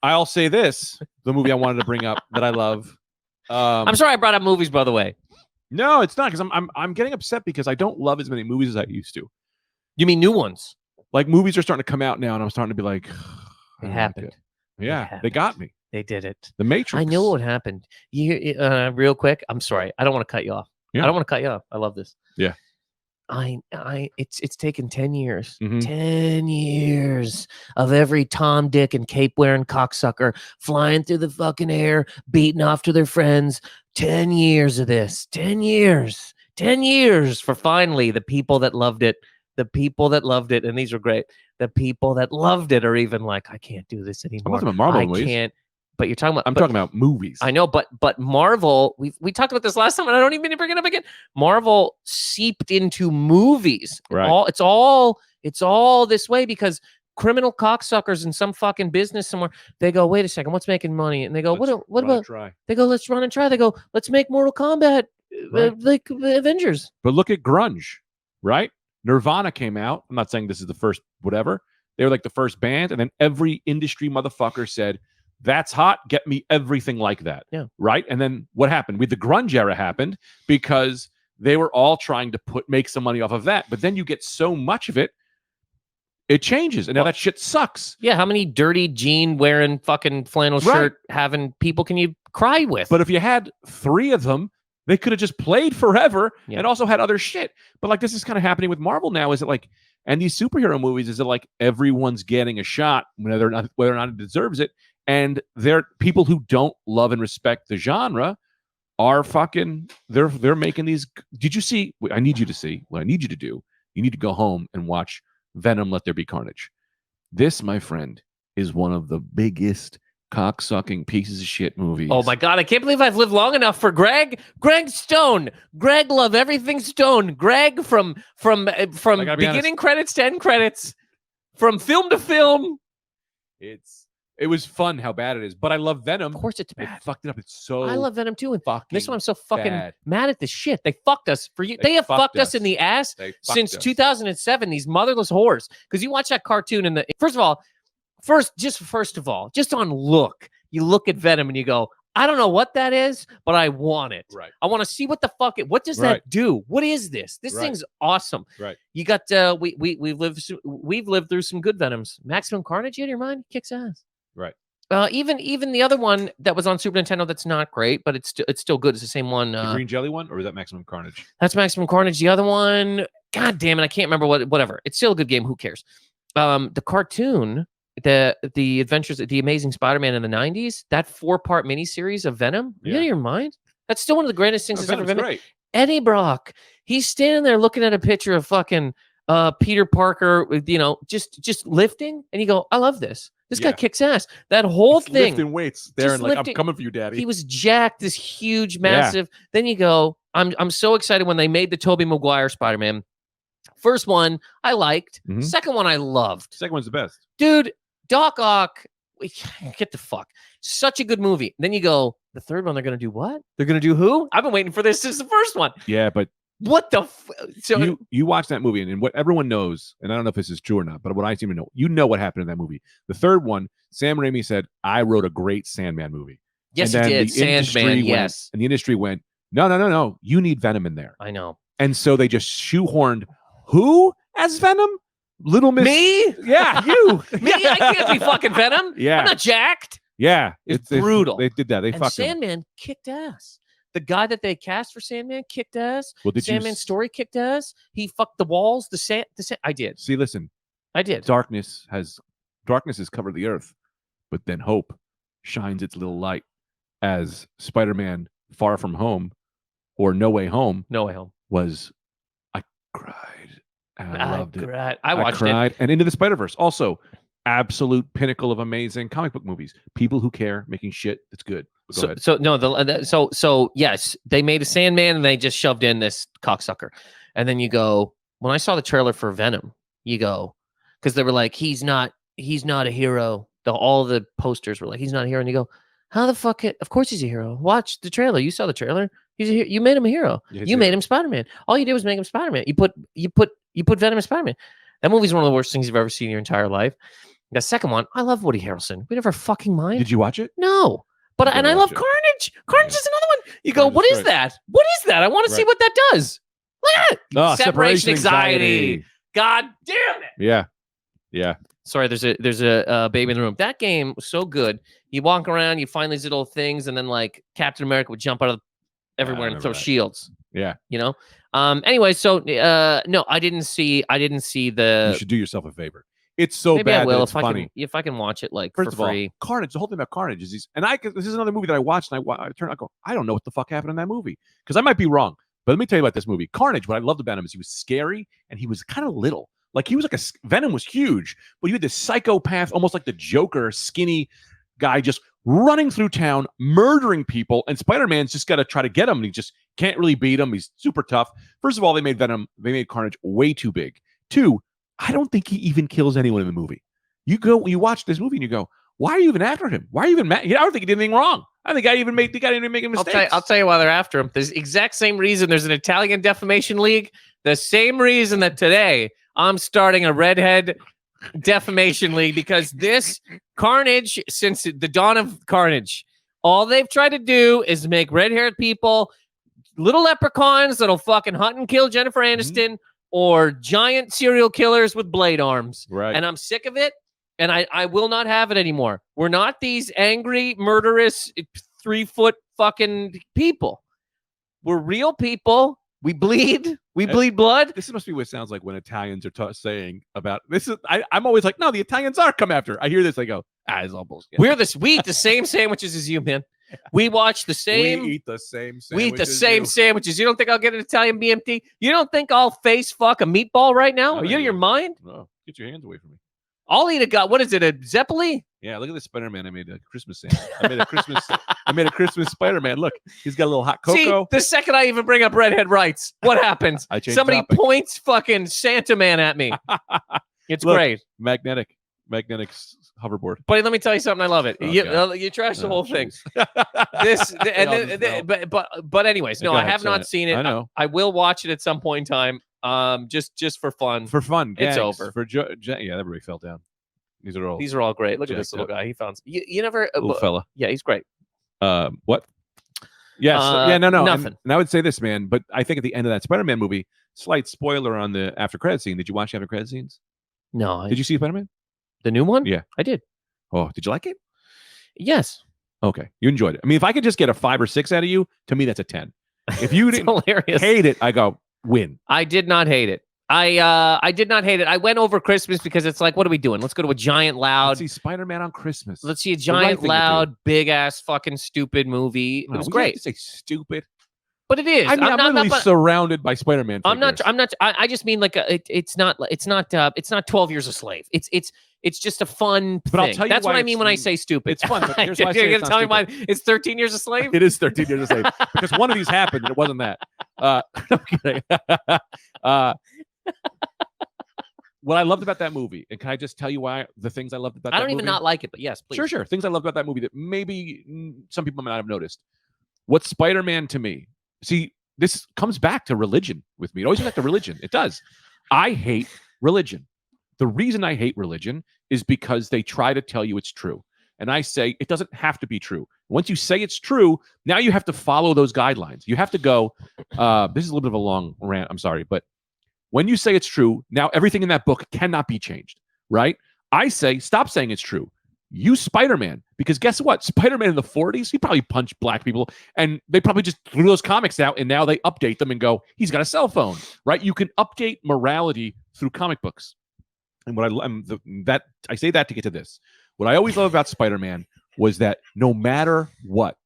I'll say this: the movie I wanted to bring up that I love. I'm sorry I brought up movies, by the way. No, it's not because I'm getting upset because I don't love as many movies as I used to. You mean new ones? Like movies are starting to come out now, and I'm starting to be like, It happened. Yeah, they got me. They did it. The Matrix. I knew what happened. Real quick. I'm sorry. I don't want to cut you off. Yeah. I don't want to cut you off. I love this. Yeah. It's taken 10 years. Mhm. 10 years of every Tom, Dick, and cape wearing cocksucker flying through the fucking air, beating off to their friends. 10 years of this. 10 years. 10 years for finally the people that loved it. The people that loved it, and these are great. The people that loved it are even like, I can't do this anymore. I'm talking about Marvel I movies. can't. But you're talking about. I'm talking about movies. I know, but Marvel, we talked about this last time, and I don't even bring it up again. Marvel seeped into movies. Right. It's all this way because criminal cocksuckers in some fucking business somewhere, they go, wait a second, what's making money? And they go, what about? Try? They go, let's run and try. They go, let's make Mortal Kombat like Avengers. But look at grunge, right? Nirvana came out. I'm not saying this is the first whatever. They were like the first band, and then every industry motherfucker said, that's hot. Get me everything like that. Yeah. Right. And then what happened? The grunge era happened because they were all trying to make some money off of that. But then you get so much of it, it changes. And now that shit sucks. Yeah. How many dirty jean wearing fucking flannel shirt having people can you cry with? But if you had 3 of them, they could have just played forever Yeah. and also had other shit. But like this is kind of happening with Marvel now. Is it like, and these superhero movies, is it like everyone's getting a shot, whether or not it deserves it? And they're people who don't love and respect the genre are fucking. They're making these. Did you see? I need you to see. What I need you to do. You need to go home and watch Venom: Let There Be Carnage. This, my friend, is one of the biggest cocksucking pieces of shit movies. Oh my God, I can't believe I've lived long enough for Greg Stone. Greg love everything Stone. Greg from gotta be beginning credits to end credits, from film to film. It was fun how bad it is, but I love Venom. Of course it's They bad. fucked it up. It's so I love Venom too. And fucking this one I'm so fucking bad. mad at this shit. They fucked us for you. They have fucked us in the ass They fucked since us. 2007. These motherless whores. Because you watch that cartoon and first of all, just on look, you look at Venom and you go, I don't know what that is, but I want it. Right. I want to see what the fuck what does Right. that do? What is this? This Right. thing's awesome. Right. You got we've lived through some good Venoms. Maximum Carnage, you out of your mind? Kicks ass. Right. Even the other one that was on Super Nintendo that's not great, but it's still good. It's the same one. The green jelly one, or is that Maximum Carnage? That's Maximum Carnage. The other one, God damn it, I can't remember whatever. It's still a good game. Who cares? The cartoon, the Adventures, the Amazing Spider-Man in the 90s, that 4-part miniseries of Venom. You out of your mind? That's still one of the greatest things that's ever been made. Great. Eddie Brock, he's standing there looking at a picture of fucking Peter Parker with, just lifting, and you go, I love this. This guy Yeah. kicks ass. That whole It's thing. lifting weights there Just and like, lifting- I'm coming for you, daddy. He was jacked, this huge, massive. Then you go, I'm so excited when they made the Tobey Maguire Spider-Man. First one I liked. Mhm. Second one I loved. Second one's the best. Dude, Doc Ock, get the fuck. Such a good movie. Then you go, the third one, they're going to do what? They're going to do who? I've been waiting for this since the first one. Yeah, but What the so you watch that movie and what everyone knows, and I don't know if this is true or not, but what I seem to know, what happened in that movie. The third one, Sam Raimi said, I wrote a great Sandman movie. yes, he And then did. the industry Sandman, went- yes. And the industry went, no. You need Venom in there. I know. And so they just shoehorned who as Venom? Little Miss. Me? Yeah, you. Me? I can't be fucking Venom. Yeah. I'm not jacked. Yeah. It's brutal. They did that. They And fucked him. Sandman kicked ass. The guy that they cast for Sandman kicked ass. Well, did Sandman's you story kicked ass. He fucked the walls. The sand. I did. see? Listen, I did. darkness has covered the earth, but then hope shines its little light as Spider-Man Far From Home or No Way Home No Way Home. was. I cried and I loved it. cried. I watched it. cried. And Into the Spider-Verse also absolute pinnacle of amazing comic book movies. People who care making shit that's good. Go ahead. So no, so yes, they made a Sandman and they just shoved in this cocksucker, and then you go, when I saw the trailer for Venom, you go, because they were like, he's not a hero. All the posters were like, he's not a hero, and you go, how the fuck? Of course he's a hero. Watch the trailer. You saw the trailer. He's a hero. You made him a hero. Yeah, You made him Spider-Man. All you did was make him Spider-Man. You put Venom as Spider-Man. That movie's one of the worst things you've ever seen in your entire life. The second one, I love Woody Harrelson. We never fucking mind. Did you watch it? No. But I did and I love watch it. Carnage. Carnage Yeah. is another one. You go, Carnage what is is great. that? What is that? I want to see Right. what that does. Look at it. Oh, Separation anxiety. God damn it. Yeah. Yeah. Sorry, there's a baby in the room. That game was so good. You walk around, you find these little things, and then like Captain America would jump out of everywhere and remember throw that. shields. Yeah. Anyway, so no, I didn't see You the. should do yourself a favor. It's so Maybe I bad that will it's if I funny. can I can watch it like First for of all, free. Carnage. The whole thing about Carnage is this is another movie that I watched and I go, I don't know what the fuck happened in that movie because I might be wrong. But let me tell you about this movie. Carnage. What I loved about him is he was scary and he was kind of little. Like he was like Venom was huge, but you had this psychopath, almost like the Joker, skinny guy just running through town, murdering people, and Spider-Man's just got to try to get him, and he just can't really beat him. He's super tough. First of all, they made Carnage way too big. Two, I don't think he even kills anyone in the movie. You watch this movie and you go, why are you even after him? Why are you even mad? I don't think he did anything wrong. I think the guy didn't make a mistake. I'll tell you why they're after him. There's the exact same reason there's an Italian defamation league. The same reason that today I'm starting a redhead defamation league because this Carnage, since the dawn of Carnage, all they've tried to do is make red-haired people little leprechauns that'll fucking hunt and kill Jennifer Aniston or giant serial killers with blade arms. Right. And I'm sick of it. And I will not have it anymore. We're not these angry, murderous, 3-foot fucking people. We're real people. We bleed. We bleed blood. This must be what it sounds like when Italians are saying about this. I'm always like, no, the Italians are come after. I hear this, I go, it's all bullshit. We eat the same sandwiches as you, man. We watch the same. We eat the same. We eat the sandwiches same you. sandwiches. You don't think I'll get an Italian BMT? You don't think I'll face fuck a meatball right now? I Are you don't out of your know. mind? No, get your hands away from me. I'll eat what is it? A Zeppeli? Yeah, look at this Spider-Man. I made a Christmas sandwich. I made a Christmas Spider-Man. Look, he's got a little hot cocoa. See, the second I even bring up redhead rights, what happens? I changed Somebody topic. points fucking Santa Man at me. It's Look, great. magnetic hoverboard. Buddy, let me tell you something. I love it. Oh, you God. you trash the Oh, whole thing. jeez. But anyways, no, Go I ahead, have not sorry. seen it. I know. I will watch it at some point in time. Just for fun. For fun. It's gags, over. For yeah, everybody fell down. These are all These are all great. Look at this jacked little up. guy. He found you never. little fella. Yeah, he's great. What? Yes. Yeah. No. nothing. And I would say this, man. But I think at the end of that Spider-Man movie, slight spoiler on the after credit scene. Did you watch the after credit scenes? No, Did you see Spider-Man? the new one? Yeah. I did. Oh, did you like it? Yes, Okay, you enjoyed it. I mean, if I could just get a 5 or 6 out of you, to me that's a 10. If you it's didn't hilarious. hate it, I go win. I did not hate it. I did not hate it. I went over Christmas because it's like, what are we doing? Let's go to a giant, loud. Let's see Spider-Man on Christmas. Let's see a right giant, thing to do. loud, big ass, fucking stupid movie. It was Would you have great. to say stupid. But it is. I mean, I'm literally surrounded by Spider-Man figures. I'm not. I just mean like it's not 12 Years a Slave. It's just a fun But thing. I'll tell you That's why what I mean when I say stupid. It's fun, but here's why I say You're it's gonna not tell me stupid. why it's 13 Years a Slave? It is 13 Years a Slave because one of these happened and it wasn't that. I'm kidding. What I loved about that movie, and can I just tell you why the things I loved about I that don't even movie? not like it, but yes, please. Sure. Things I loved about that movie that maybe some people might not have noticed. What Spider-Man to me, see, this comes back to religion with me. It always comes back to religion. It does. I hate religion. The reason I hate religion is because they try to tell you it's true. And I say it doesn't have to be true. Once you say it's true, now you have to follow those guidelines. You have to go, this is a little bit of a long rant, I'm sorry, but when you say it's true, now everything in that book cannot be changed, right? I say, stop saying it's true. Use Spider-Man, because guess what? Spider-Man in the 40s, he probably punched black people, and they probably just threw those comics out, and now they update them and go, he's got a cell phone, right? You can update morality through comic books. And what I say that to get to this. What I always love about Spider-Man was that no matter what,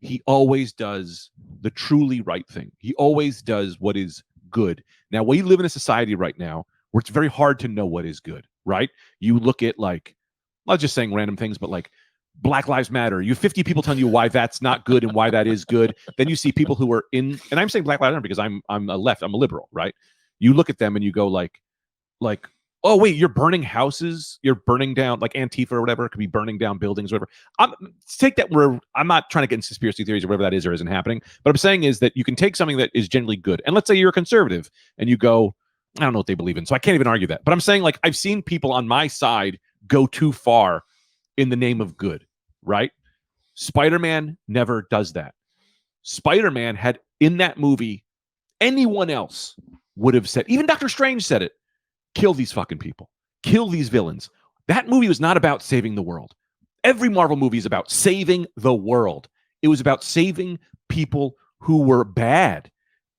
he always does the truly right thing. He always does what is good. Now, we live in a society right now where it's very hard to know what is good, right? You look at like, I'm not just saying random things, but like Black Lives Matter. You have 50 people telling you why that's not good and why that is good. Then you see people who are in, and I'm saying Black Lives Matter because I'm a liberal, right? You look at them and you go like, oh wait, you're burning houses, you're burning down like Antifa or whatever. It could be burning down buildings or whatever. Take that where I'm not trying to get into conspiracy theories or whatever that is or isn't happening. But I'm saying is that you can take something that is generally good, and let's say you're a conservative and you go, I don't know what they believe in, so I can't even argue that. But I'm saying like I've seen people on my side go too far in the name of good, right? Spider-Man never does that. Spider-Man had in that movie, anyone else would have said, even Doctor Strange said it, kill these fucking people, kill these villains. That movie was not about saving the world. Every Marvel movie is about saving the world. It was about saving people who were bad.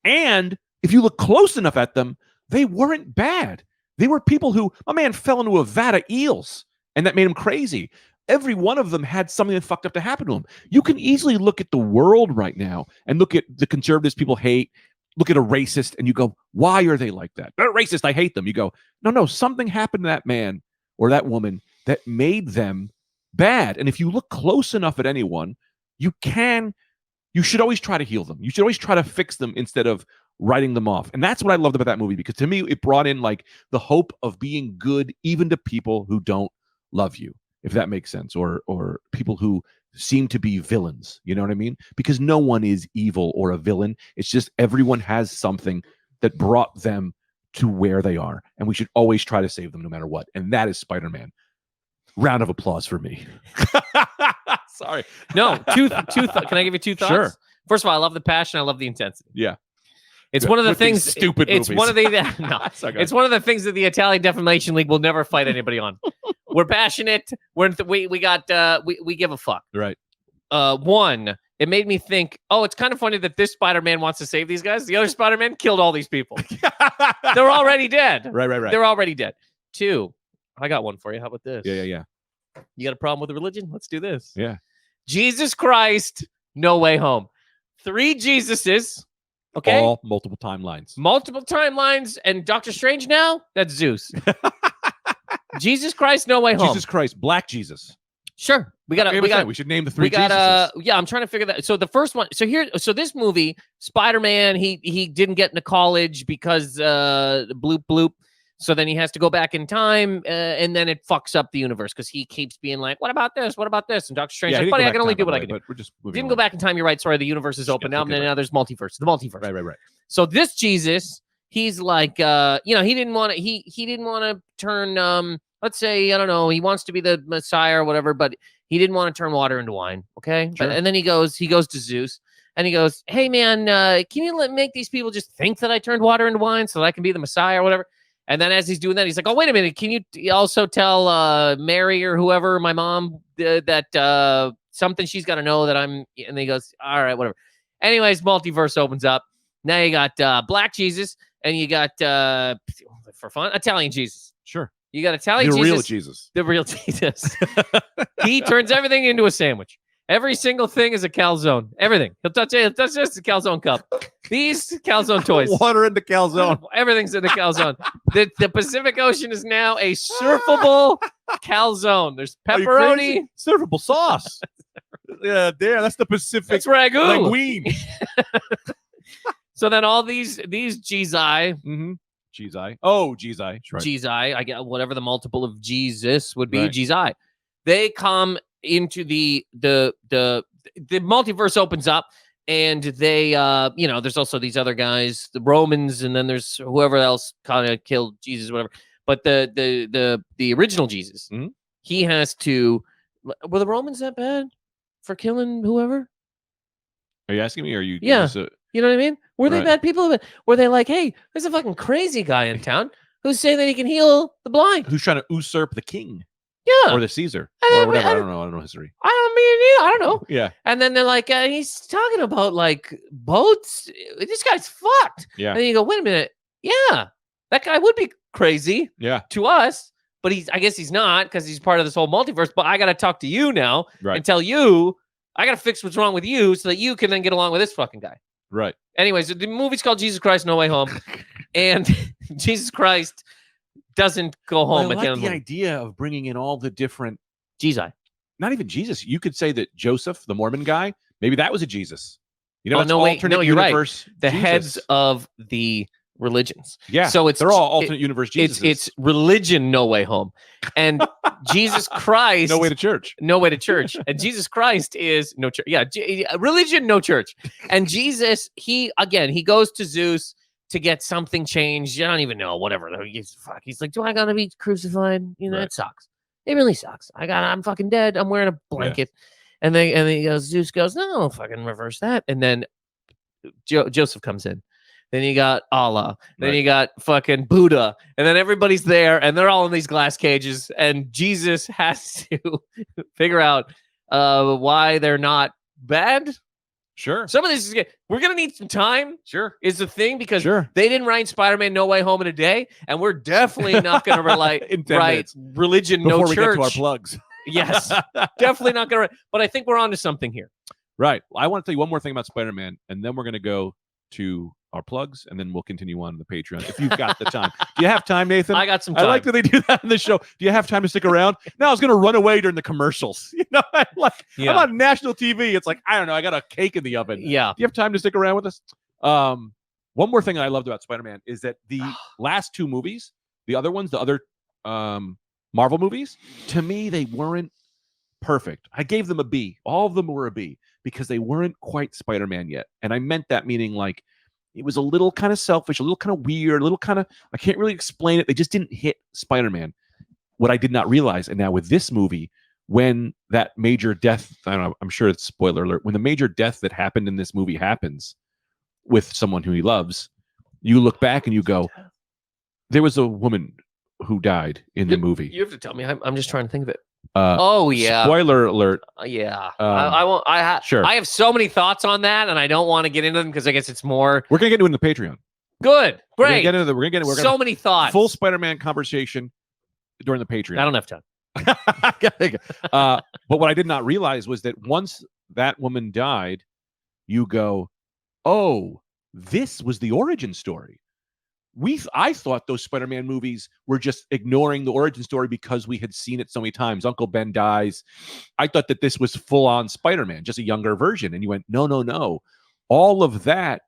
And if you look close enough at them, they weren't bad. They were people who, my man fell into a vat of eels, and that made him crazy. Every one of them had something that fucked up to happen to him. You can easily look at the world right now and look at the conservatives people hate, look at a racist, and you go, why are they like that? They're racist, I hate them. You go, no, something happened to that man or that woman that made them bad. And if you look close enough at anyone, you should always try to heal them. You should always try to fix them instead of writing them off. And that's what I loved about that movie, because to me, it brought in like the hope of being good even to people who don't love you, if that makes sense, or people who seem to be villains. You know what I mean? Because no one is evil or a villain. It's just everyone has something that brought them to where they are, and we should always try to save them no matter what. And that is Spider-Man. Round of applause for me. Sorry. No, can I give you two thoughts? Sure. First of all, I love the passion. I love the intensity. Yeah. It's one of the With these things. stupid It's movies. one of the no. It's one of the things that the Italian Defamation League will never fight anybody on. We're passionate. We give a fuck. Right. One, it made me think, oh, it's kind of funny that this Spider-Man wants to save these guys. The other Spider-Man killed all these people. They're already dead. Right. They're already dead. Two, I got one for you. How about this? Yeah. You got a problem with the religion? Let's do this. Yeah. Jesus Christ, No Way Home. 3 Jesuses. Okay. All multiple timelines. Multiple timelines, and Doctor Strange now? That's Zeus. Jesus Christ, No Way Home. Jesus Christ, Black Jesus. Sure. We should name the 3 Jesuses. Jesuses. Yeah, I'm trying to figure that. So the first one, so this movie, Spider-Man, he didn't get into college because bloop bloop. So then he has to go back in time, and then it fucks up the universe because he keeps being like, what about this? What about this? And Doctor Strange like, buddy, I can only do what I can do. We're just Didn't go back in time. You're right. Sorry, the universe is open now. Now there's multiverse. The multiverse. Right. So this Jesus, he's like, he didn't want to. He didn't want to turn. Let's say, I don't know. He wants to be the Messiah or whatever, but he didn't want to turn water into wine. Okay. Sure. And then he goes to Zeus and he goes, hey man, can you make these people just think that I turned water into wine so that I can be the Messiah or whatever? And then as he's doing that, he's like, oh, wait a minute. Can you also tell Mary or whoever, my mom, that something she's got to know that I'm... And then he goes, all right, whatever. Anyways, multiverse opens up. Now you got Black Jesus, and you got, for fun, Italian Jesus. Sure. You got Italian Jesus. The real Jesus. The real Jesus. He turns everything into a sandwich. Every single thing is a calzone. Everything. He'll touch it. He'll touch this. A calzone cup. These calzone toys. Water in the calzone. Everything's in the calzone. The Pacific Ocean is now a surfable calzone. There's Are you pepperoni. crazy? Surfable sauce. Yeah, there. That's the Pacific That's ragu. linguine. So then all these Gizai, Mm-hmm. Gizai. Oh, Gizai. Right. Gizai, I get whatever the multiple of Jesus would be, Right. Gizai. They come into the multiverse opens up, and they there's also these other guys, the Romans, and then there's whoever else kind of killed Jesus, whatever. But the original Jesus, Mhm. he has to. Were the Romans that bad for killing whoever? Are you asking me? Or are you? Yeah. just, You know what I mean? Were they Right. bad people? Were they like, hey, there's a fucking crazy guy in town who's saying that he can heal the blind? who's trying to usurp the king Yeah. or the Caesar I or don't- whatever? I I don't know. I don't know history. I don't mean, I don't know. Yeah. And then they're like, he's talking about like boats. This guy's fucked. Yeah. And then you go, wait a minute. Yeah, that guy would be crazy Yeah. to us, but I guess he's not because he's part of this whole multiverse. But I got to talk to you now Right. and tell you, I got to fix what's wrong with you so that you can then get along with this fucking guy. Right. Anyways, the movie's called Jesus Christ No Way Home. And Jesus Christ doesn't go home I at the like end of the the movie. idea of bringing in all the different, Jesus. not even Jesus. You could say that Joseph, the Mormon guy, maybe that was a Jesus. You know, Oh, it's no, wait, alternate no, you're right. universe The Jesus. heads of the religions. Yeah. So they're all alternate universe Jesus. It's religion no way home. And Jesus Christ no way to church. no way to church. And Jesus Christ is no church. Yeah, religion no church. And Jesus, he goes to Zeus to get something changed. I don't even know, whatever. He's like, do I gotta be crucified? You know, Right. it sucks. It really sucks. I'm fucking dead. I'm wearing a blanket. And then he goes, Zeus goes, no, fucking reverse that. And then Joseph comes in. Then you got Allah. Then Right. you got fucking Buddha. And then everybody's there and they're all in these glass cages. And Jesus has to figure out why they're not bad. Sure. Some of this we're going to need some time, Sure. is the thing, because Sure. they didn't write Spider-Man No Way Home in a day. And we're definitely not going to In 10 write minutes. religion Before no we church. get to our plugs. Yes, definitely not going to. But I think we're onto something here. Right. I want to tell you one more thing about Spider-Man, and then we're going to go to our plugs, and then we'll continue on the Patreon if you've got the time. Do you have time, Nathan? I got some I time. like that they do that in the show. Do you have time to stick around? No, I was going to run away during the commercials. You know, I'm Yeah. on national TV. It's like, I don't know, I got a cake in the oven. Yeah. Do you have time to stick around with us? One more thing I loved about Spider-Man is that the last two movies, the other ones, the other Marvel movies, to me, they weren't perfect. I gave them a B. All of them were a B because they weren't quite Spider-Man yet. And I meant that meaning like it was a little kind of selfish, a little kind of weird, a little kind of, I can't really explain it. They just didn't hit Spider-Man. What I did not realize, and now with this movie, when that major death, I don't know, I'm sure it's spoiler alert, when the major death that happened in this movie happens with someone who he loves, you look back and you go, there was a woman who died in the movie. You have to tell me. I'm just trying to think of it. Uh, Oh yeah, Spoiler alert. yeah. Um, I won't. sure. I have so many thoughts on that, and I don't want to get into them because I guess it's more We're gonna get into the Patreon. good. We're gonna Great. get into the. We're gonna get. We're So gonna many thoughts. full Spider-Man conversation during the Patreon. I don't have time. But what I did not realize was that once that woman died, you go, oh, this was the origin story. I thought those Spider-Man movies were just ignoring the origin story because we had seen it so many times. Uncle Ben dies. I thought that this was full-on Spider-Man, just a younger version. And you went, no, no, no. All of that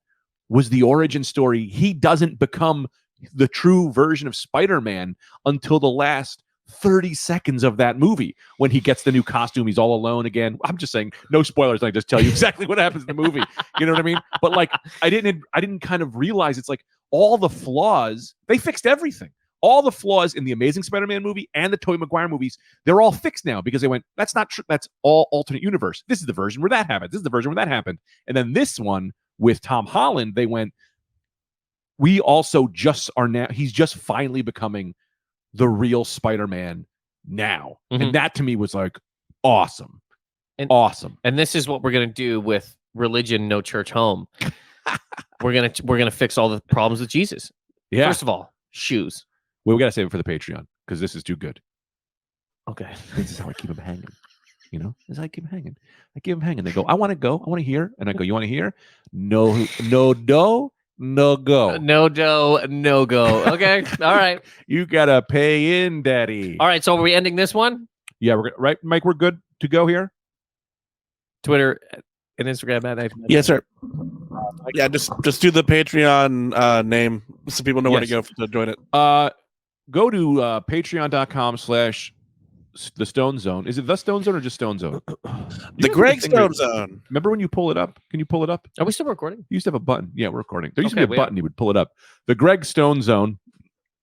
was the origin story. He doesn't become the true version of Spider-Man until the last 30 seconds of that movie when he gets the new costume. He's all alone again. I'm just saying, no spoilers. I just tell you exactly what happens in the movie. You know what I mean? But like, I didn't kind of realize it's like all the flaws, they fixed everything. All the flaws in the Amazing Spider-Man movie and the Tobey Maguire movies, they're all fixed now because they went, that's not true. That's all alternate universe. This is the version where that happened. This is the version where that happened. And then this one with Tom Holland, they went, we also just are now, he's just finally becoming the real Spider-Man now. Mhm. And that to me was like awesome. And- awesome. And this is what we're gonna do with religion, no church home. we're gonna fix all the problems with Jesus. Yeah. First of all, shoes. Well, we got to save it for the Patreon because this is too good. Okay. This is how I keep him hanging. You know, as I keep hanging, They go, I want to go. I want to hear. And I go, you want to hear? No, no, no, no go. No dough, no go. Okay. All right. You gotta pay in, daddy. All right. So are we ending this one? Yeah, we're right, Mike. We're good to go here. Twitter and Instagram at Nathan. Yes, sir. Yeah, just do the Patreon name so people know where to go to join it. Go to patreon.com/the Stone Zone. Is it the Stone Zone or just Stone Zone? The Greg Stone Zone. Remember when you pull it up? Can you pull it up? Are we still recording? You used to have a button. Yeah, we're recording. There used Okay, to be a button. You would pull it up. The Greg Stone Zone.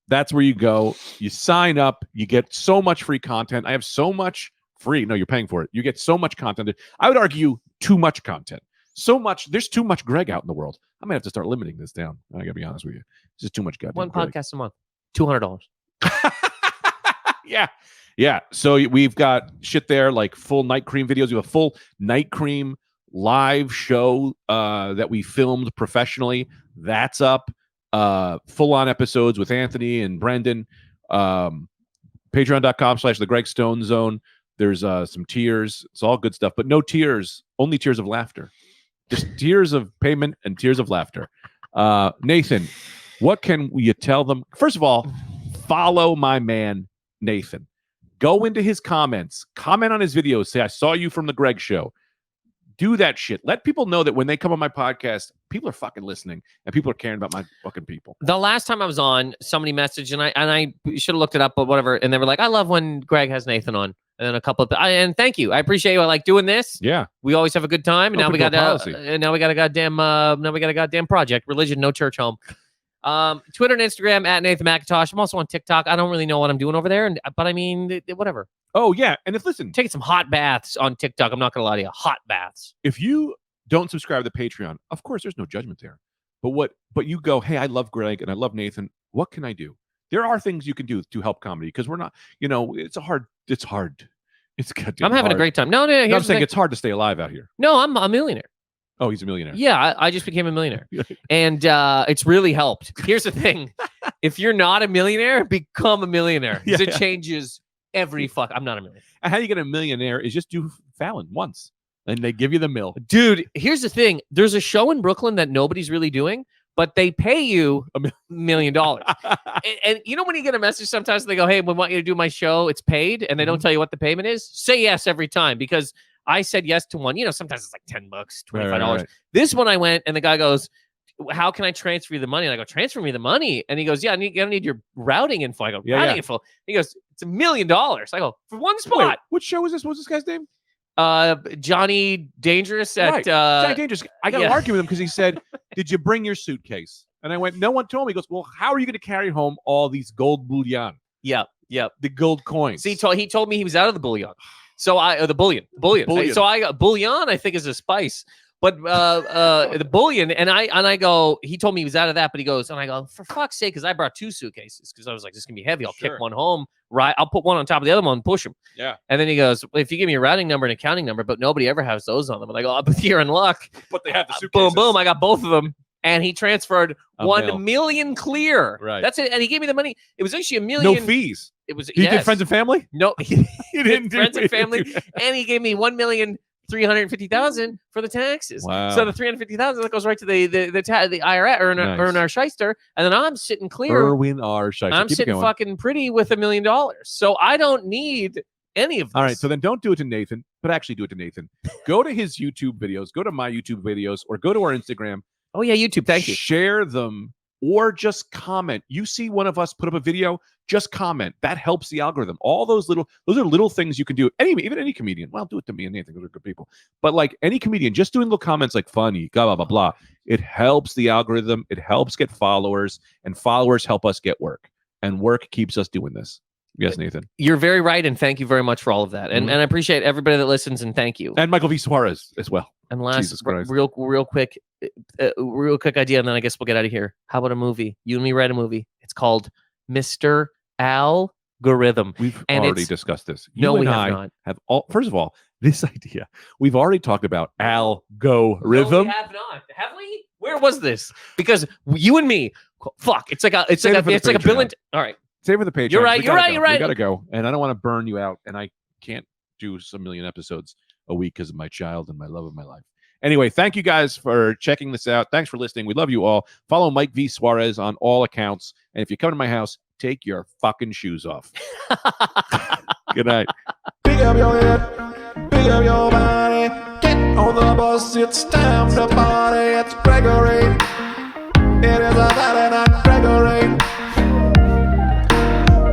That's where you go. You sign up. You get so much free content. I have so much free. No, you're paying for it. You get so much content. I would argue too much content. So much. There's too much Greg out in the world. I might have to start limiting this down. I gotta be honest with you. It's just too much goddamn One Greg. podcast a month, $200. Yeah. So we've got shit there like full Night Cream videos. We have a full Night Cream live show that we filmed professionally. That's up. Full on episodes with Anthony and Brendan. Patreon.com/the Greg Stone Zone. There's some tears. It's all good stuff, but no tears. Only tears of laughter. Just tears of payment and tears of laughter. Nathan, what can you tell them? First of all, follow my man Nathan. Go into his comments, comment on his videos, say I saw you from the Greg Show. Do that shit. Let people know that when they come on my podcast, people are fucking listening and people are caring about my fucking people. The last time I was on, somebody messaged and I should have looked it up, but whatever. And they were like, I love when Greg has Nathan on. And then a couple of and thank you. I appreciate you. I like doing this. Yeah. We always have a good time. And now we got policy. and now we got a goddamn project. Religion, no church home. Twitter and Instagram at Nathan McIntosh. I'm also on TikTok. I don't really know what I'm doing over there, but I mean, whatever. Oh yeah, and listen, Taking some hot baths on TikTok. I'm not gonna lie to you, hot baths. if you don't subscribe to Patreon, of course there's no judgment there. But you go, hey, I love Greg and I love Nathan. What can I do? There are things you can do to help comedy because we're not, it's hard. It's goddamn I'm having hard. a great time. No, here's I'm the saying thing. it's hard to stay alive out here. No, I'm a millionaire. Oh, he's a millionaire. Yeah, I just became a millionaire. And it's really helped. Here's the thing. If you're not a millionaire, become a millionaire. 'Cause it changes every fuck. I'm not a millionaire. And how you get a millionaire is just do Fallon once. And they give you the mill. Dude, here's the thing. There's a show in Brooklyn that nobody's really doing, but they pay you $1 million. And you know when you get a message sometimes they go, hey, we want you to do my show. It's paid. And they don't tell you what the payment is. Say yes every time because I said yes to one. Sometimes it's like $10, $25. Right. This one I went and the guy goes, how can I transfer you the money? And I go, transfer me the money. And he goes, yeah, I need your routing info. I go, routing info. He goes, it's $1 million. I go, for one spot. Wait, what show is this? What's this guy's name? Johnny Dangerous at Johnny Dangerous. I got to yeah. argue with him because he said, did you bring your suitcase? And I went, no one told me. He goes, well, how are you going to carry home all these gold bullion? Yep. The gold coins. See, he told me he was out of the bullion. So the bullion. So I got bullion, I think is a spice. But the bullion, and I go, he told me he was out of that, but he goes, and I go, for fuck's sake, because I brought 2 suitcases because I was like, this is gonna be heavy. I'll kick one home, right? I'll put one on top of the other one and push them. Yeah. And then he goes, well, if you give me a routing number and accounting number, but nobody ever has those on them. And I go, oh, but you're in luck. But they have the suitcases. Boom, boom. I got both of them. And he transferred A 1 mil. million clear. Right. That's it. And he gave me the money. It was actually $1 million. No fees. It was You did friends and family? No, You didn't do friends and it. family, and he gave me $1,350,000 for the taxes. Wow. So the $350,000 that goes right to the IRS or Nice. our shyster, and then I'm sitting clear. Erwin R. Scheisse. I'm Keep it sitting going. fucking pretty with $1 million. So I don't need any of this. All right, so then don't do it to Nathan, but actually do it to Nathan. Go to his YouTube videos, go to my YouTube videos, or go to our Instagram. Oh yeah, YouTube. Thank you. Share them or just comment. You see one of us put up a video, just comment. That helps the algorithm. Those are little things you can do. Even any comedian. Well, do it to me and Nathan. Those are good people. But like any comedian, just doing little comments like funny, blah, blah, blah, blah. It helps the algorithm. It helps get followers, and followers help us get work. And work keeps us doing this. Yes, Nathan. You're very right, and thank you very much for all of that. And Mhm. and I appreciate everybody that listens, and thank you. And Michael V. Suarez as well. And last, Jesus Christ. real quick idea, and then I guess we'll get out of here. How about a movie? You and me write a movie. It's called Mr. Algorithm. We've And already it's- discussed this. No, You we and have I not. have all. First of all, this idea we've already talked about algorithm. No, we have not. Have we? Where was this? Because you and me, fuck. It's like a Save it for the $1 billion. Patreon. All right. Save for the Patreon. You're right, We you're gotta right, go. you're right. We gotta go, and I don't want to burn you out, and I can't do some million episodes a week because of my child and my love of my life. Anyway, thank you guys for checking this out. Thanks for listening. We love you all. Follow Mike V. Suarez on all accounts. And if you come to my house, take your fucking shoes off. Good night. Pick up your head, pick up your body, get on the bus, it's time to party. It's Gregory, it is a Saturday Night Gregory.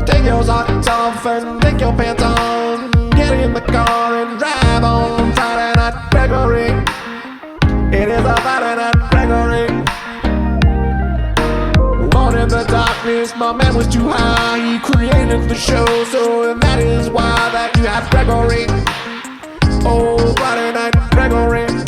Take your socks off and take your pants on, get in the car and drive on Friday Night Gregory. It is a Friday Night Gregory. Born in the darkness, my man was too high. He created the show, so that is why that you have Gregory. Oh, Friday Night Gregory.